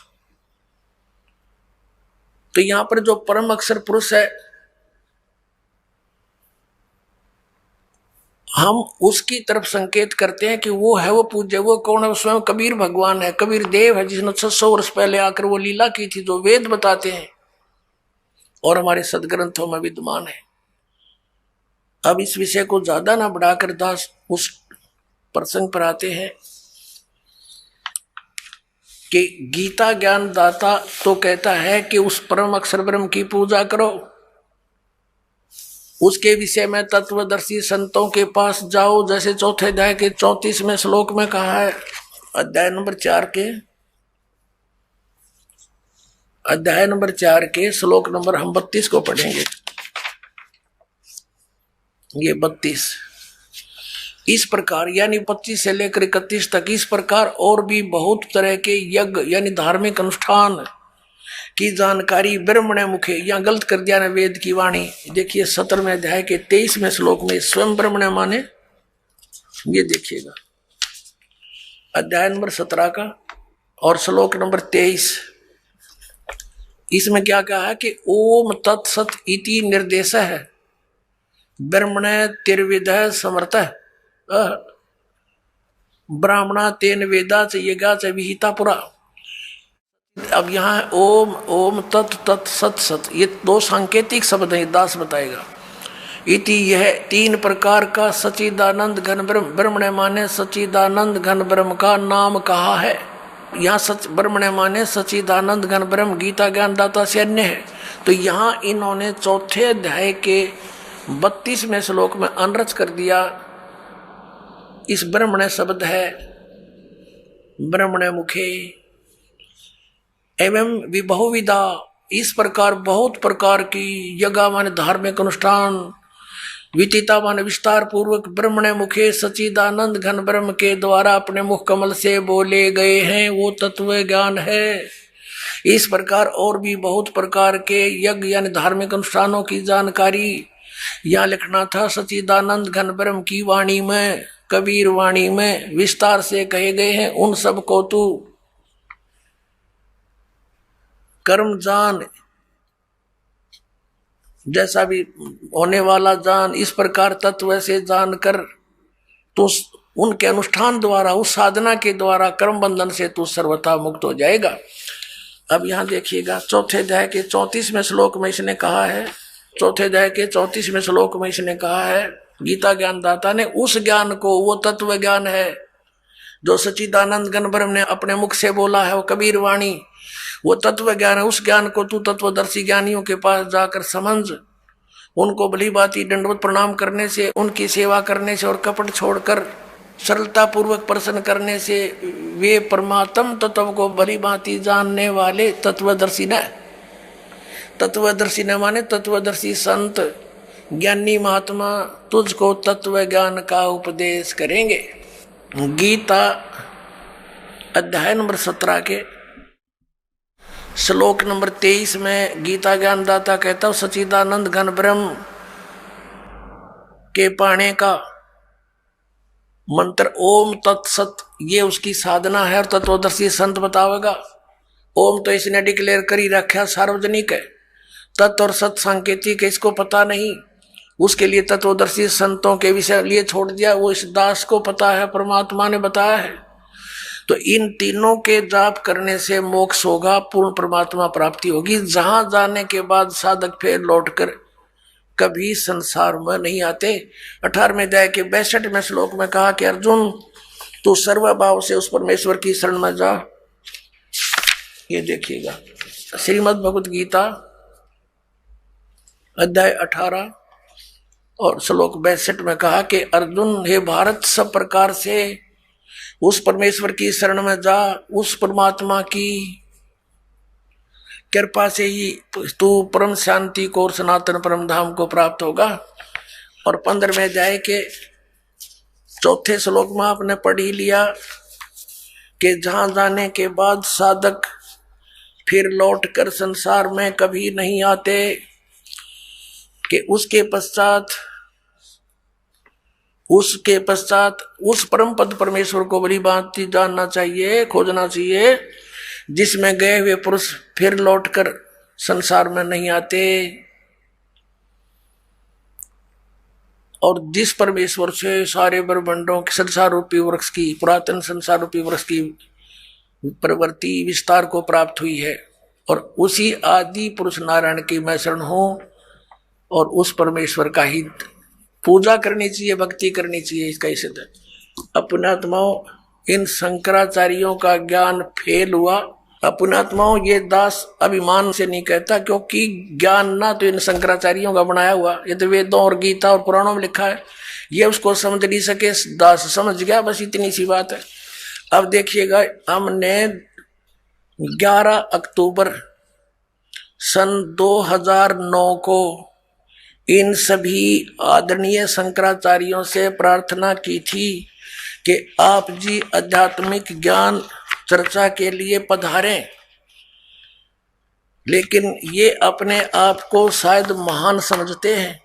तो यहां पर जो परम अक्षर पुरुष है हम उसकी तरफ संकेत करते हैं कि वो है वो पूज्य। वो कौन है? स्वयं कबीर भगवान है, कबीर देव है, जिसने 600 वर्ष पहले आकर वो लीला की थी जो वेद बताते हैं और हमारे सदग्रंथों में विद्यमान है। अब इस विषय को ज्यादा ना बढ़ाकर दास उस प्रसंग पर आते हैं कि गीता ज्ञान दाता तो कहता है कि उस परम अक्षर ब्रह्म की पूजा करो, उसके विषय में तत्वदर्शी संतों के पास जाओ, जैसे चौथे अध्याय के 34वें श्लोक में कहा है, अध्याय नंबर 4 के श्लोक नंबर हम 32 को पढ़ेंगे। ये 32 इस प्रकार यानी 25 से लेकर 31 तक इस प्रकार और भी बहुत तरह के यज्ञ यानी धार्मिक अनुष्ठान की जानकारी ब्रह्मण्य मुखे, यहाँ गलत कर दिया ना वेद की वाणी। देखिए 17वें अध्याय के 23वें श्लोक में स्वयं ब्रह्मण्य माने, ये देखिएगा अध्याय नंबर 17 का और श्लोक नंबर 23, इसमें क्या कहा है कि ओम तत्सत इति निर्देश है ब्रह्मण्य तिर्विद समर्थ ब्राह्मणा तेन वेदा च यज्ञा च विहिता पुरा। अब यहाँ ओम ओम तत् तत् सत सत ये 2 सांकेतिक शब्द हैं, दास बताएगा। इति यह 3 प्रकार का सच्चिदानंद घन ब्रह्म, ब्रह्मण्य माने सच्चिदानंद घन ब्रह्म का नाम कहा है। यहाँ सच ब्रह्मण्य माने सच्चिदानंद घन ब्रह्म गीता ज्ञान दाता से अन्य है। तो यहाँ इन्होंने चौथे अध्याय के 32वें श्लोक में अनरच कर दिया। इस ब्रह्मण्य शब्द है ब्रह्मण्य मुखे एवं विबहुविधा, इस प्रकार बहुत प्रकार की यज्ञ माने धार्मिक अनुष्ठान विदिता मान विस्तार पूर्वक ब्रह्मण मुखे सचिदानंद घन ब्रह्म के द्वारा अपने मुख कमल से बोले गए हैं, वो तत्व ज्ञान है। इस प्रकार और भी बहुत प्रकार के यज्ञ यानी धार्मिक अनुष्ठानों की जानकारी यहाँ लिखना था। सचिदानंद घन ब्रह्म की वाणी में, कबीर वाणी में विस्तार से कहे गए हैं। उन सब को तू कर्म जान, जैसा भी होने वाला जान, इस प्रकार तत्व से जानकर तू उनके अनुष्ठान द्वारा, उस साधना के द्वारा कर्म बंधन से तू सर्वथा मुक्त हो जाएगा। अब यहां देखिएगा, चौथे अध्याय के 34वें श्लोक में इसने कहा है, चौथे अध्याय के 34वें श्लोक में इसने कहा है, गीता ज्ञानदाता ने उस ज्ञान को, वो तत्व ज्ञान है जो सच्चिदानंद घन ब्रह्म ने अपने मुख से बोला है, वो कबीर वाणी, वो तत्व ज्ञान है। उस ज्ञान को तू तत्वदर्शी ज्ञानियों के पास जाकर समझ, उनको भली भांति दंडवत प्रणाम करने से, उनकी सेवा करने से और कपट छोड़कर सरलता पूर्वक प्रसन्न करने से वे परमात्म तत्व को भली भांति जानने वाले तत्वदर्शी न, तत्वदर्शी न माने तत्वदर्शी संत ज्ञानी महात्मा तुझको तत्व ज्ञान का उपदेश करेंगे। गीता अध्याय नंबर 17 के श्लोक नंबर 23 में गीता ज्ञानदाता कहता हूं, सच्चिदानंद घन ब्रह्म के पाने का मंत्र ओम तत्सत, ये उसकी साधना है और तत्वदर्शी संत बतावेगा। ओम तो इसने डिक्लेयर कर ही रखा, सार्वजनिक है। तत् और सत सांकेतिक है, इसको पता नहीं, उसके लिए तत्वदर्शी संतों के विषय लिए छोड़ दिया, वो इस दास को पता है, परमात्मा ने बताया है। तो इन तीनों के जाप करने से मोक्ष होगा, पूर्ण परमात्मा प्राप्ति होगी, जहां जाने के बाद साधक फिर लौटकर कभी संसार में नहीं आते। 18वें अध्याय के 62वें श्लोक में कहा कि अर्जुन तू सर्वभाव से उस परमेश्वर की शरण में जा। ये देखिएगा श्रीमद् भगवत गीता अध्याय 18 और श्लोक 62 में कहा कि अर्जुन हे भारत, सब प्रकार से उस परमेश्वर की शरण में जा, उस परमात्मा की कृपा से ही तू परम शांति को और सनातन परम धाम को प्राप्त होगा। और 15वें अध्याय के 4थे श्लोक में आपने पढ़ ही लिया कि जहां जाने के बाद साधक फिर लौटकर संसार में कभी नहीं आते, कि उसके पश्चात उस परम पद परमेश्वर को बड़ी भांति जानना चाहिए, खोजना चाहिए, जिसमें गए हुए पुरुष फिर लौटकर संसार में नहीं आते। और जिस परमेश्वर से सारे ब्रह्मांडों के संसार रूपी वृक्ष की, पुरातन संसार रूपी वृक्ष की प्रवृत्ति विस्तार को प्राप्त हुई है, और उसी आदि पुरुष नारायण की मैं शरण हूं, और उस परमेश्वर का ही पूजा करनी चाहिए, भक्ति करनी चाहिए। इसका ही सिद्ध अपनात्माओं, इन शंकराचार्यों का ज्ञान फेल हुआ। अपनात्माओं, ये दास अभिमान से नहीं कहता, क्योंकि ज्ञान ना तो इन शंकराचार्यों का बनाया हुआ, ये तो वेदों और गीता और पुराणों में लिखा है, ये उसको समझ नहीं सके, दास समझ गया, बस इतनी सी बात है। अब देखिएगा, हमने 11 अक्टूबर सन 2009 को इन सभी आदरणीय शंकराचार्यों से प्रार्थना की थी कि आप जी आध्यात्मिक ज्ञान चर्चा के लिए पधारें, लेकिन ये अपने आप को शायद महान समझते हैं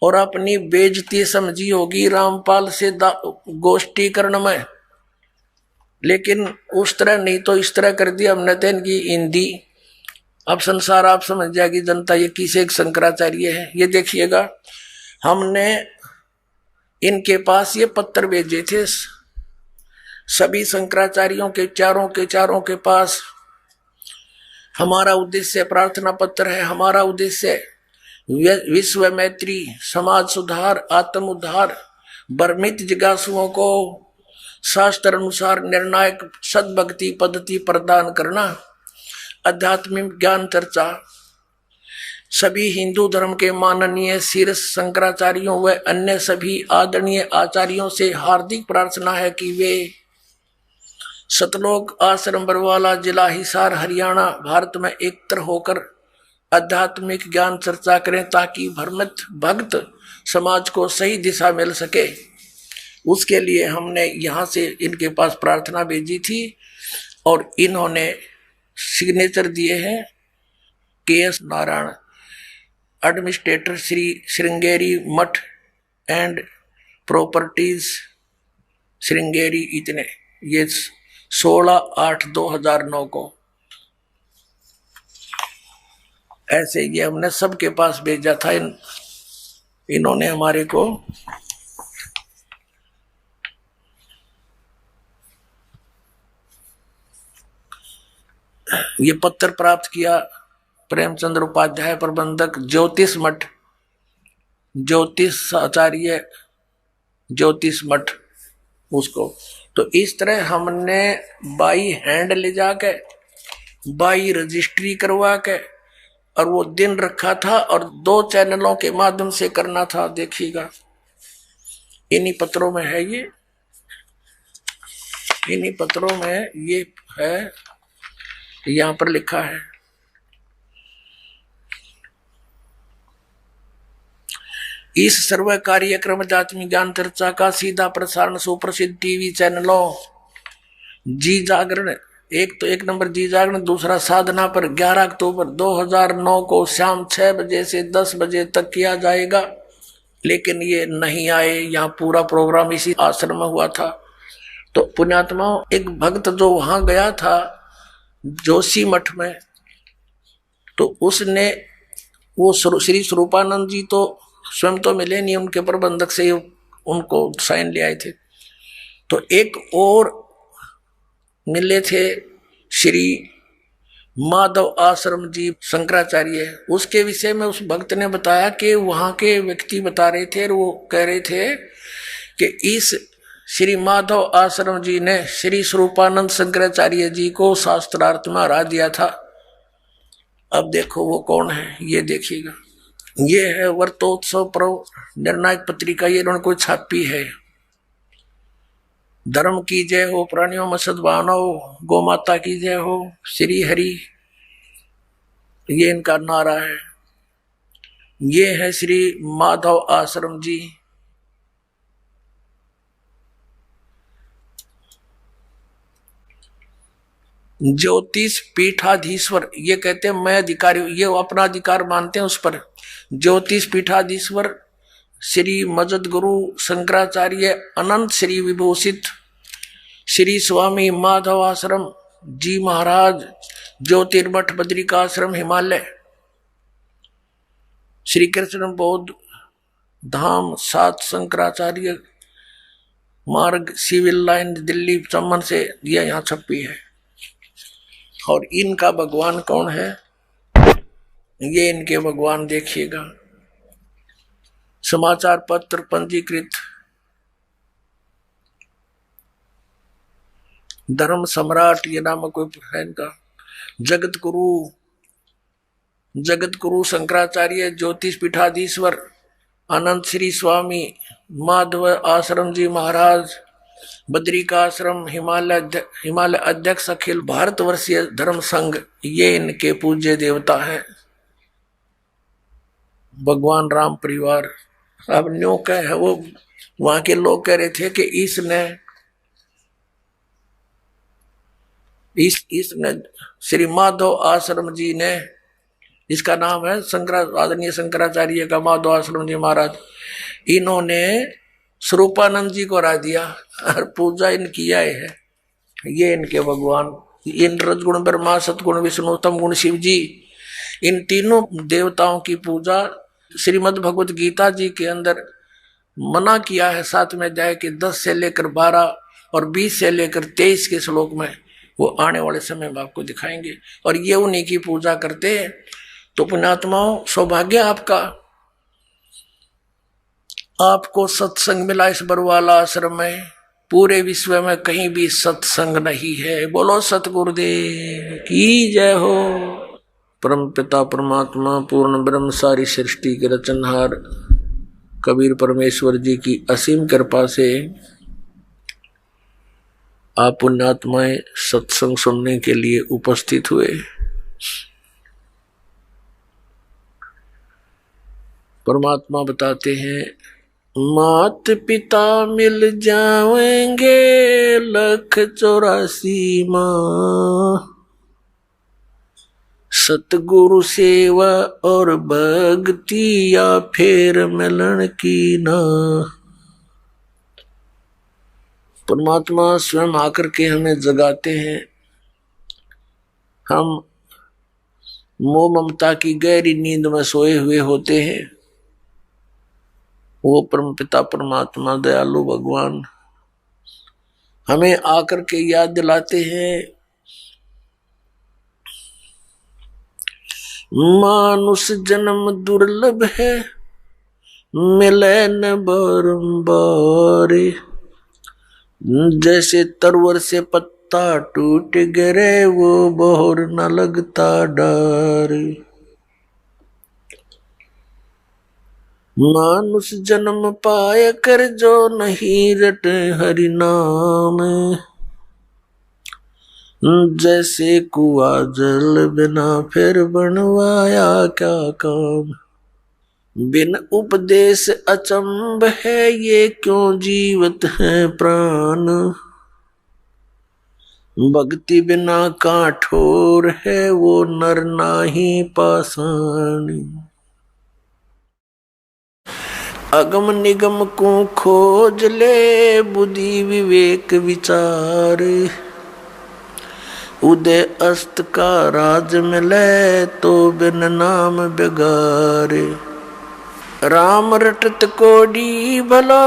और अपनी बेइज्जती समझी होगी रामपाल से गोष्ठीकरण में, लेकिन उस तरह नहीं तो इस तरह कर दिया हमने तो इनकी हिंदी। अब संसार आप समझ जाएगी जनता ये किसे एक शंकराचार्य है। ये देखिएगा, हमने इनके पास ये पत्र भेजे थे सभी शंकराचार्यों के, चारों के पास। हमारा उद्देश्य प्रार्थना पत्र है, हमारा उद्देश्य विश्व मैत्री, समाज सुधार, आत्म उद्धार, भ्रमित जिज्ञासुओं को शास्त्र अनुसार निर्णायक सद्भक्ति पद्धति प्रदान करना, आध्यात्मिक ज्ञान चर्चा। सभी हिंदू धर्म के माननीय शीर्ष शंकराचार्यों व अन्य सभी आदरणीय आचार्यों से हार्दिक प्रार्थना है कि वे सतलोक आश्रम बरवाला, जिला हिसार, हरियाणा, भारत में एकत्र होकर आध्यात्मिक ज्ञान चर्चा करें, ताकि भ्रमित भक्त समाज को सही दिशा मिल सके, उसके लिए हमने यहाँ से इनके पास प्रार्थना भेजी थी और इन्होंने सिग्नेचर दिए हैं। KS नारायण, एडमिनिस्ट्रेटर श्री श्रृंगेरी मठ एंड प्रॉपर्टीज श्रृंगेरी, इतने, ये 16/8/2009 को। ऐसे ये हमने सबके पास भेजा था। इन्होंने हमारे को ये पत्र प्राप्त किया। प्रेमचंद्र उपाध्याय, प्रबंधक ज्योतिष मठ, ज्योतिष आचार्य ज्योतिष मठ, उसको। तो इस तरह हमने बाई हैंड ले जाके, बाई रजिस्ट्री करवा के, और वो दिन रखा था और 2 चैनलों के माध्यम से करना था। देखिएगा इन्हीं पत्रों में है ये, इन्हीं पत्रों में ये है, यहां पर लिखा है। इस सर्व कार्यक्रम जाति ज्ञान चर्चा का सीधा प्रसारण सुप्रसिद्ध टीवी चैनलों जी जागरण, एक नंबर जी जागरण, दूसरा साधना पर 11 अक्टूबर 2009 को शाम 6 बजे से 10 बजे तक किया जाएगा। लेकिन ये नहीं आए। यहाँ पूरा प्रोग्राम इसी आश्रम में हुआ था। तो पुण्यात्माओं, एक भक्त जो वहां गया था जोशी मठ में, तो उसने वो श्री स्वरूपानंद जी तो स्वयं तो मिले नहीं, उनके प्रबंधक से उनको साइन ले आए थे। तो एक और मिले थे श्री माधव आश्रम जी शंकराचार्य, उसके विषय में उस भक्त ने बताया कि वहां के व्यक्ति बता रहे थे और वो कह रहे थे कि इस श्री माधव आश्रम जी ने श्री स्वरूपानंद शंकराचार्य जी को शास्त्रार्थ में हरा दिया था। अब देखो वो कौन है, ये देखिएगा। ये है वर्तोत्सव पर्व निर्णायक पत्रिका, ये उन्होंने कोई छापी है। धर्म की जय हो, प्राणियों में सद्भावना हो, गौ माता की जय हो, श्री हरि, ये इनका नारा है। ये है श्री माधव आश्रम जी। ज्योतिष पीठाधीश्वर, ये कहते हैं मैं अधिकारी, ये अपना अधिकार मानते हैं उस पर। ज्योतिष पीठाधीश्वर श्री मजद गुरु शंकराचार्य अनंत श्री विभूषित श्री स्वामी माधव आश्रम जी महाराज, ज्योतिर्मठ बद्रिकाश्रम हिमालय, श्री कृष्ण बौद्ध धाम 7 शंकराचार्य मार्ग, सिविल लाइन, दिल्ली चमन से, यह यहाँ छपी है। और इनका भगवान कौन है, ये इनके भगवान देखिएगा। समाचार पत्र पंजीकृत, धर्म सम्राट, ये नाम कोई है इनका। जगत गुरु शंकराचार्य ज्योतिष पीठाधीश्वर अनंत श्री स्वामी माधव आश्रम जी महाराज, बद्रिका आश्रम हिमालय अध्यक्ष अखिल भारतवर्षीय धर्म संघ, ये इनके पूज्य देवता हैं। भगवान राम परिवार। अब न्यू क्या है, वो वहां के लोग कह रहे थे कि इसने श्री माधव आश्रम जी ने, इसका नाम है आदरणीय शंकराचार्य का माधव आश्रम जी महाराज, इन्होंने स्वरूपानंद जी को हरा दिया और पूजा इनकी है। ये इनके भगवान, इन रजगुण ब्रह्मा, सतगुण विष्णु, तम गुण शिव जी, इन तीनों देवताओं की पूजा श्रीमद् भगवत गीता जी के अंदर मना किया है 7वें अध्याय के 10 से लेकर 12 और 20 से लेकर 23 के श्लोक में। वो आने वाले समय में आपको दिखाएंगे और ये उन्हीं की पूजा करते हैं। तो पुण्यात्माओं, सौभाग्य आपका, आपको सत्संग मिला इस बरवाला आश्रम में। पूरे विश्व में कहीं भी सत्संग नहीं है। बोलो सतगुरुदेव की जय हो। परम पिता परमात्मा पूर्ण ब्रह्म सारी सृष्टि के रचनहार कबीर परमेश्वर जी की असीम कृपा से आप पुण्यात्माएं सत्संग सुनने के लिए उपस्थित हुए। परमात्मा बताते हैं, मात पिता मिल जाएंगे 1,84 माँ, सतगुरु सेवा और भक्ति या फिर मिलन की ना। परमात्मा स्वयं आकर के हमें जगाते हैं। हम मोह ममता की गहरी नींद में सोए हुए होते हैं। वो परम पिता परमात्मा दयालु भगवान हमें आकर के याद दिलाते हैं, मानुष जन्म दुर्लभ है, मिले न बारंबार, जैसे तरवर से पत्ता टूट गिरे वो बोर न लगता डर। मानुष जन्म पाए कर जो नहीं रटे हरि नाम, जैसे कुआ जल बिना फिर बनवाया क्या काम। बिन उपदेश अचंभ है ये क्यों जीवत है प्राण, भक्ति बिना काठोर है वो नर नाही पाषाण। अगम निगम को खोज ले बुद्धि विवेक विचार, उदय अस्त का राज मिले तो बिन नाम बेगारे। राम रटत कोडी भला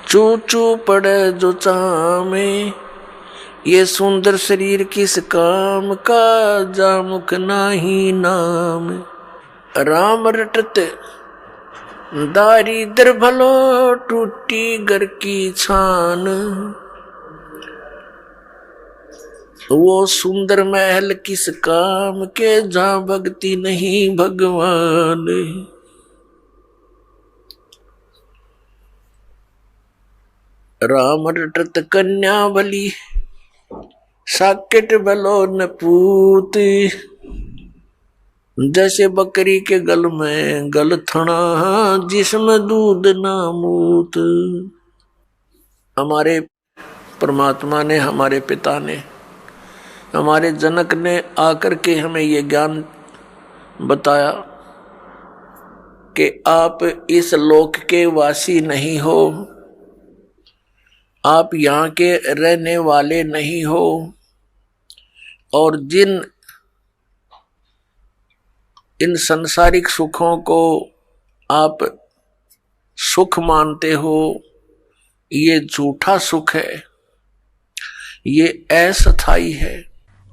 चू चू पड़े जो चामे, ये सुंदर शरीर किस काम का जामुख नाही नाम। राम रटत दारिद्र भलो टूटी घर की छान, वो सुंदर महल किस काम के जहां भक्ति नहीं भगवान। राम रटत कन्या बली साकेट बलो न पूत, जैसे बकरी के गल में गल थना जिसमें दूध ना मूत। हमारे परमात्मा ने, हमारे पिता ने, हमारे जनक ने आकर के हमें ये ज्ञान बताया कि आप इस लोक के वासी नहीं हो, आप यहाँ के रहने वाले नहीं हो, और जिन इन संसारिक सुखों को आप सुख मानते हो ये झूठा सुख है, ये अस्थायी है।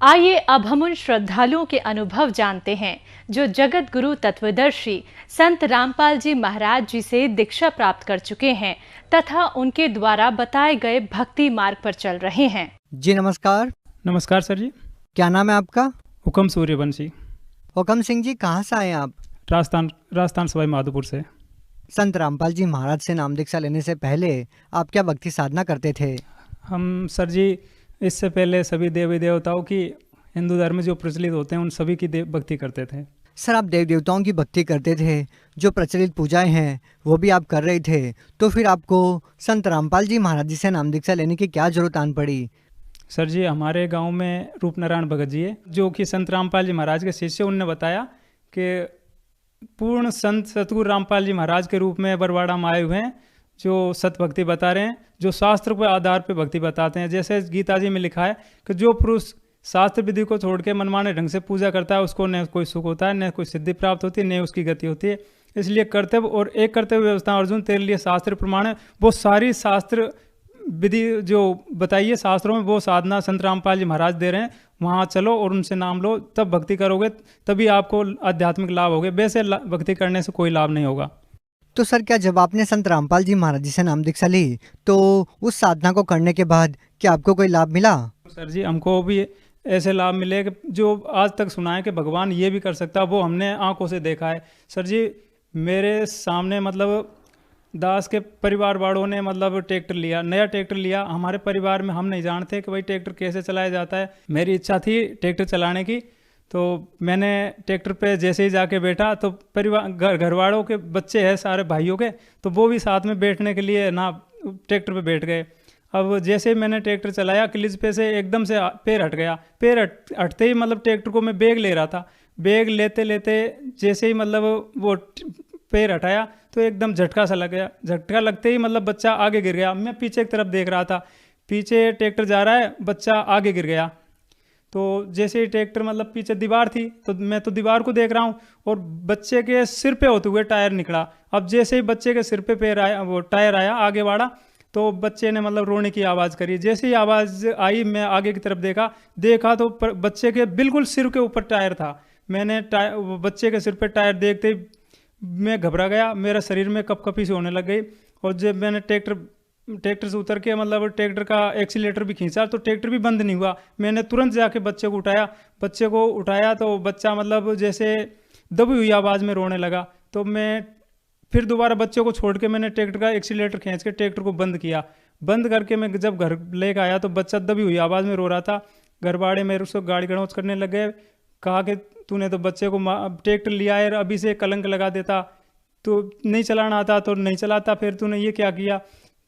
आइए अब हम उन श्रद्धालुओं के अनुभव जानते हैं जो जगत गुरु तत्वदर्शी संत रामपाल जी महाराज जी से दीक्षा प्राप्त कर चुके हैं तथा उनके द्वारा बताए गए भक्ति मार्ग पर चल रहे हैं।
जी नमस्कार।
नमस्कार सर जी।
क्या नाम है आपका?
हुक्म सूर्यवंशी।
हुक्म सिंह जी, कहाँ से आए आप?
राजस्थान सवाई माधोपुर से।
संत रामपाल जी महाराज से नाम दीक्षा लेने से पहले आप क्या भक्ति साधना करते थे?
हम सर जी इससे पहले सभी देवी देवताओं की हिंदू धर्म में जो प्रचलित होते हैं उन सभी की भक्ति करते थे।
सर आप देव देवताओं की भक्ति करते थे, जो प्रचलित पूजाएं हैं वो भी आप कर रहे थे, तो फिर आपको संत रामपाल जी महाराज जी से नाम दीक्षा लेने की क्या जरूरत आन पड़ी?
सर जी हमारे गांव में रूप नारायण भगत जी है जो कि संत रामपाल जी महाराज के शिष्य, उनने बताया कि पूर्ण संत सतगुरु रामपाल जी महाराज के रूप में बरवाड़ा में आए हुए हैं, जो सत भक्ति बता रहे हैं, जो शास्त्र के आधार पर भक्ति बताते हैं। जैसे गीता जी में लिखा है कि जो पुरुष शास्त्र विधि को छोड़ के मनमाने ढंग से पूजा करता है उसको न कोई सुख होता है, न कोई सिद्धि प्राप्त होती है, न उसकी गति होती है। इसलिए कर्तव्य और एक कर्तव्य व्यवस्था अर्जुन तेरे लिए शास्त्र प्रमाण है, वो सारी शास्त्र विधि जो बताइए शास्त्रों में वो साधना संत रामपाल जी महाराज दे रहे हैं, वहाँ चलो और उनसे नाम लो, तब भक्ति करोगे, तभी आपको आध्यात्मिक लाभ होगे, वैसे भक्ति करने से कोई लाभ नहीं होगा।
तो सर क्या जब आपने संत रामपाल जी महाराज जी से नाम दीक्षा ली तो उस साधना को करने के बाद क्या आपको कोई लाभ मिला?
सर जी हमको भी ऐसे लाभ मिले कि जो आज तक सुना है कि भगवान ये भी कर सकता है, वो हमने आंखों से देखा है। सर जी मेरे सामने मतलब दास के परिवार वालों ने मतलब ट्रैक्टर लिया, नया ट्रैक्टर लिया। हमारे परिवार में हम नहीं जानते कि भाई ट्रैक्टर कैसे चलाया जाता है। मेरी इच्छा थी ट्रैक्टर चलाने की, तो मैंने ट्रैक्टर पे जैसे ही जाके बैठा तो परिवार घर वालों के बच्चे हैं सारे भाइयों के, तो वो भी साथ में बैठने के लिए ना ट्रैक्टर पे बैठ गए। अब जैसे ही मैंने ट्रैक्टर चलाया, क्लीज पे से एकदम से पैर हट गया। पैर हटते ही मतलब ट्रैक्टर को मैं बैग ले रहा था, बैग लेते लेते जैसे ही मतलब वो पैर हटाया तो एकदम झटका सा लग गया। झटका लगते ही मतलब बच्चा आगे गिर गया। मैं पीछे की तरफ देख रहा था, पीछे ट्रैक्टर जा रहा है, बच्चा आगे गिर गया। तो जैसे ही ट्रैक्टर मतलब पीछे दीवार थी तो मैं तो दीवार को देख रहा हूँ और बच्चे के सिर पे होते हुए टायर निकला। अब जैसे ही बच्चे के सिर पे पैर आया, वो टायर आया आगे वाला, तो बच्चे ने मतलब रोने की आवाज़ करी। जैसे ही आवाज़ आई मैं आगे की तरफ देखा तो बच्चे के बिल्कुल सिर के ऊपर टायर था। मैंने बच्चे के सिर पे टायर देखते ही मैं घबरा गया, मेरा शरीर में कपकपी सी होने लग गई। और जब मैंने ट्रैक्टर से उतर के मतलब ट्रैक्टर का एक्सीलेटर भी खींचा तो ट्रैक्टर भी बंद नहीं हुआ। मैंने तुरंत जाके बच्चे को उठाया तो बच्चा मतलब जैसे दबी हुई आवाज़ में रोने लगा। तो मैं फिर दोबारा बच्चे को छोड़ के मैंने ट्रैक्टर का एक्सीलेटर खींच के ट्रैक्टर को बंद किया। बंद करके मैं जब घर लेकर आया तो बच्चा दबी हुई आवाज़ में रो रहा था। घर वाले मेरे उसको गाड़ी गड़ौच करने लग गए, कहा कि तूने तो बच्चे को ट्रैक्टर लिया है, अभी से कलंक लगा देता, तो नहीं चलाना आता तो नहीं चलाता, फिर तूने ये क्या किया।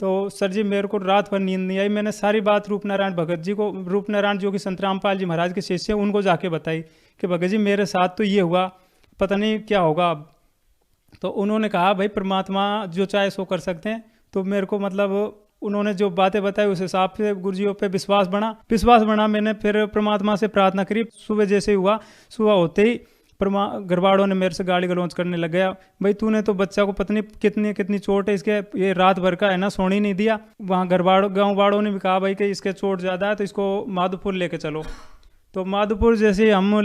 तो सर जी मेरे को रात भर नींद नहीं आई। मैंने सारी बात रूपनारायण भगत जी को, रूपनारायण जो कि संत रामपाल जी महाराज के शिष्य हैं, उनको जाके बताई कि भगत जी मेरे साथ तो ये हुआ, पता नहीं क्या होगा अब। तो उन्होंने कहा भाई परमात्मा जो चाहे सो कर सकते हैं। तो मेरे को मतलब उन्होंने जो बातें बताई उस हिसाब से गुरुजियों पे विश्वास बना। मैंने फिर परमात्मा से प्रार्थना करी। सुबह जैसे ही हुआ, सुबह होते ही घरवाड़ों ने मेरे से गाली गलौज करने लग गया, भाई तूने तो बच्चा को पत्नी कितनी चोट है इसके, ये रात भर का है ना सोने ही नहीं दिया। वहाँ गाँव वाड़ों ने भी कहा भाई कि इसके चोट ज़्यादा है तो इसको माधोपुर लेके चलो। तो माधोपुर जैसे हम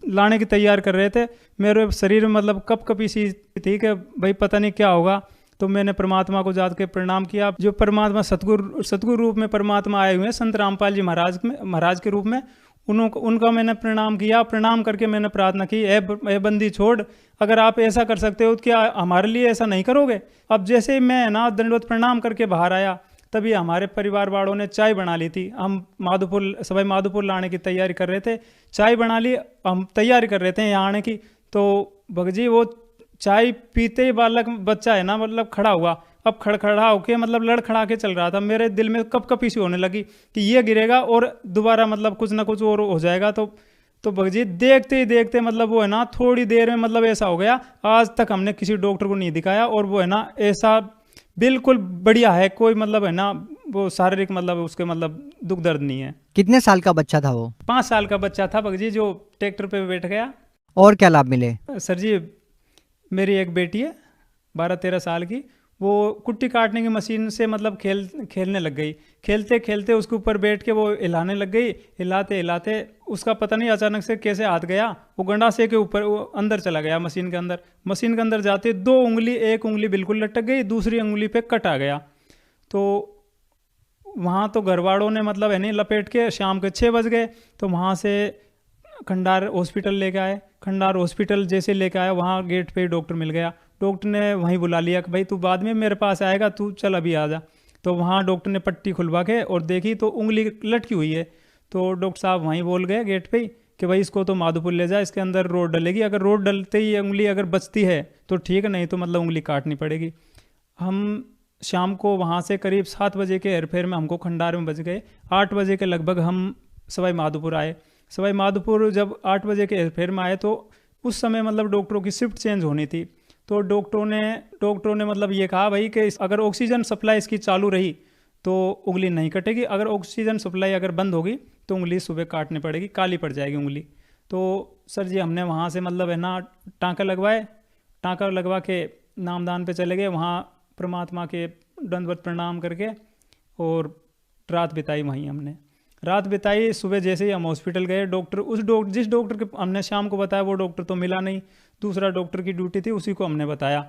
लाने की तैयार कर रहे थे, मेरे शरीर में मतलब कपकपी सी थी कि भाई पता नहीं क्या होगा। तो मैंने परमात्मा को जाके प्रणाम किया। जो परमात्मा सतगुरु रूप में परमात्मा आए हुए हैं संत रामपाल जी महाराज के रूप में, उनका मैंने प्रणाम किया। प्रणाम करके मैंने प्रार्थना की, ए बंदी छोड़, अगर आप ऐसा कर सकते हो तो क्या हमारे लिए ऐसा नहीं करोगे। अब जैसे ही मैं ना दंडवत प्रणाम करके बाहर आया तभी हमारे परिवार वालों ने चाय बना ली थी। हम सवाई माधोपुर लाने की तैयारी कर रहे थे, चाय बना ली, हम तैयारी कर रहे थे यहाँ आने की। तो भगत जी वो चाय पीते ही बच्चा है ना मतलब खड़ा हुआ। अब खड़खड़ा होके मतलब लड़खड़ा के चल रहा था। मेरे दिल में कपकपी सी होने लगी कि ये गिरेगा और दोबारा मतलब कुछ ना कुछ और हो जाएगा। तो भगत जी देखते ही देखते मतलब वो है ना थोड़ी देर में मतलब ऐसा हो गया, आज तक हमने किसी डॉक्टर को नहीं दिखाया और वो है ना ऐसा बिल्कुल बढ़िया है, कोई मतलब है ना वो शारीरिक मतलब उसके मतलब दुख दर्द नहीं है।
कितने साल का बच्चा था वो?
5 साल का बच्चा था भगत जी, जो ट्रैक्टर पे बैठ गया।
और क्या लाभ मिले?
सर जी मेरी एक बेटी है 12-13 साल की, वो कुट्टी काटने की मशीन से मतलब खेलने लग गई। खेलते खेलते उसके ऊपर बैठ के वो हिलाने लग गई। हिलाते हिलाते उसका पता नहीं अचानक से कैसे हाथ गया, वो गंडासे के ऊपर वो अंदर चला गया मशीन के अंदर जाते 2 उंगली, एक उंगली बिल्कुल लटक गई, दूसरी उंगली पे कट आ गया। तो वहाँ तो घरवाड़ों ने मतलब है नहीं लपेट के शाम के 6 बज गए। तो वहाँ से खंडार हॉस्पिटल लेके आए। खंडार हॉस्पिटल जैसे लेके आया वहाँ गेट पे ही डॉक्टर मिल गया। डॉक्टर ने वहीं बुला लिया कि भाई तू बाद में मेरे पास आएगा, तू चल अभी आ जा। तो वहाँ डॉक्टर ने पट्टी खुलवा के और देखी तो उंगली लटकी हुई है। तो डॉक्टर साहब वहीं बोल गए गेट पे ही कि भाई इसको तो माधोपुर ले जा, इसके अंदर रोड डलेगी, अगर रोड डलते ही उंगली अगर बचती है तो ठीक, नहीं तो मतलब उंगली काटनी पड़ेगी। हम शाम को वहाँ से करीब 7 बजे के हेरफेर में हमको खंडार में बज गए। 8 बजे के लगभग हम सवाई माधोपुर आए। सवाई माधोपुर जब 8 बजे के हेरफेर में आए तो उस समय मतलब डॉक्टरों की शिफ्ट चेंज होनी थी। तो डॉक्टरों ने मतलब ये कहा भाई कि अगर ऑक्सीजन सप्लाई इसकी चालू रही तो उंगली नहीं कटेगी, अगर ऑक्सीजन सप्लाई अगर बंद होगी तो उंगली सुबह काटनी पड़ेगी, काली पड़ जाएगी उंगली। तो सर जी हमने वहाँ से मतलब है ना टाँका लगवा के नामदान पे चले गए। वहाँ परमात्मा के दंडवत प्रणाम करके और रात बिताई वहीं हमने। रात बिताई, सुबह जैसे ही हम हॉस्पिटल गए, जिस डॉक्टर के हमने शाम को बताया वो डॉक्टर तो मिला नहीं, दूसरा डॉक्टर की ड्यूटी थी, उसी को हमने बताया।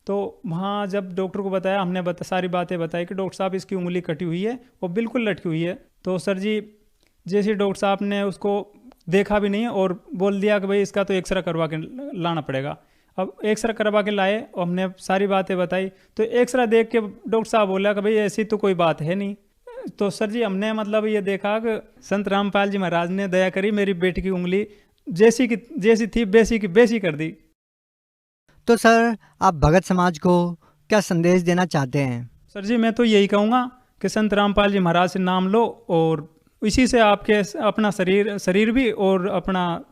तो वहाँ जब डॉक्टर को बताया, हमने सारी बातें बताई कि डॉक्टर साहब इसकी उंगली कटी हुई है और बिल्कुल लटकी हुई है। तो सर जी जैसे डॉक्टर साहब ने उसको देखा भी नहीं और बोल दिया कि भाई इसका तो एक्सरे करवा के लाना पड़ेगा। अब एक्सरे करवा के लाए और हमने सारी बातें बताई। तो एक्सरे देख के डॉक्टर साहब बोला कि भाई ऐसी तो कोई बात है नहीं। तो सर जी हमने मतलब ये देखा कि संत रामपाल जी महाराज ने दया करी, मेरी बेटी की उंगली जैसी थी वैसी की वैसी कर दी।
तो सर आप भगत समाज को क्या संदेश देना चाहते हैं?
सर जी, मैं तो यही कहूँगा कि संत रामपाल जी महाराज से नाम लो और इसी से आपके अपना शरीर भी और अपना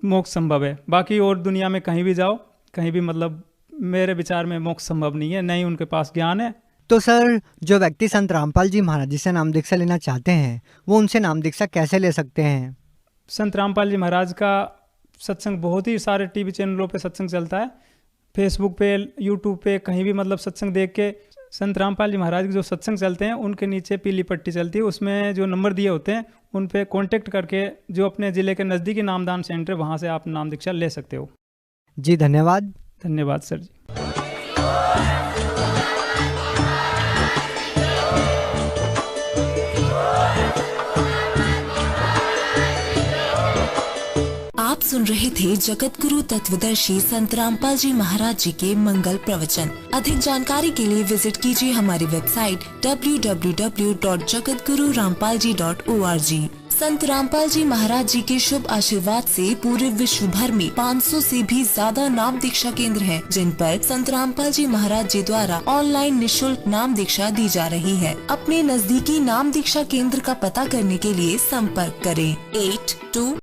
मोक्ष संभव है। बाकी और दुनिया में कहीं भी जाओ, कहीं भी मतलब मेरे विचार में मोक्ष संभव नहीं है, नहीं उनके पास ज्ञान है।
तो सर जो व्यक्ति संत रामपाल जी महाराज जी से नाम दीक्षा लेना चाहते हैं वो उनसे नाम दीक्षा कैसे ले सकते हैं?
संत रामपाल जी महाराज का सत्संग बहुत ही सारे टीवी चैनलों पे सत्संग चलता है, फेसबुक पे, यूट्यूब पे, कहीं भी मतलब सत्संग देख के संत रामपाल जी महाराज के जो सत्संग चलते हैं उनके नीचे पीली पट्टी चलती है, उसमें जो नंबर दिए होते हैं उन पे कांटेक्ट करके जो अपने ज़िले के नज़दीकी नामदान सेंटर वहाँ से आप नाम दीक्षा ले सकते हो।
जी धन्यवाद।
धन्यवाद सर जी।
आप सुन रहे थे जगत गुरु तत्वदर्शी संत रामपाल जी महाराज जी के मंगल प्रवचन। अधिक जानकारी के लिए विजिट कीजिए हमारी वेबसाइट www.jagatgururampalji.org। संत रामपाल जी महाराज जी के शुभ आशीर्वाद से पूरे विश्व भर में 500 से भी ज्यादा नाम दीक्षा केंद्र हैं, जिन पर संत रामपाल जी महाराज जी द्वारा ऑनलाइन निःशुल्क नाम दीक्षा दी जा रही है। अपने नजदीकी नाम दीक्षा केंद्र का पता करने के लिए संपर्क करें 82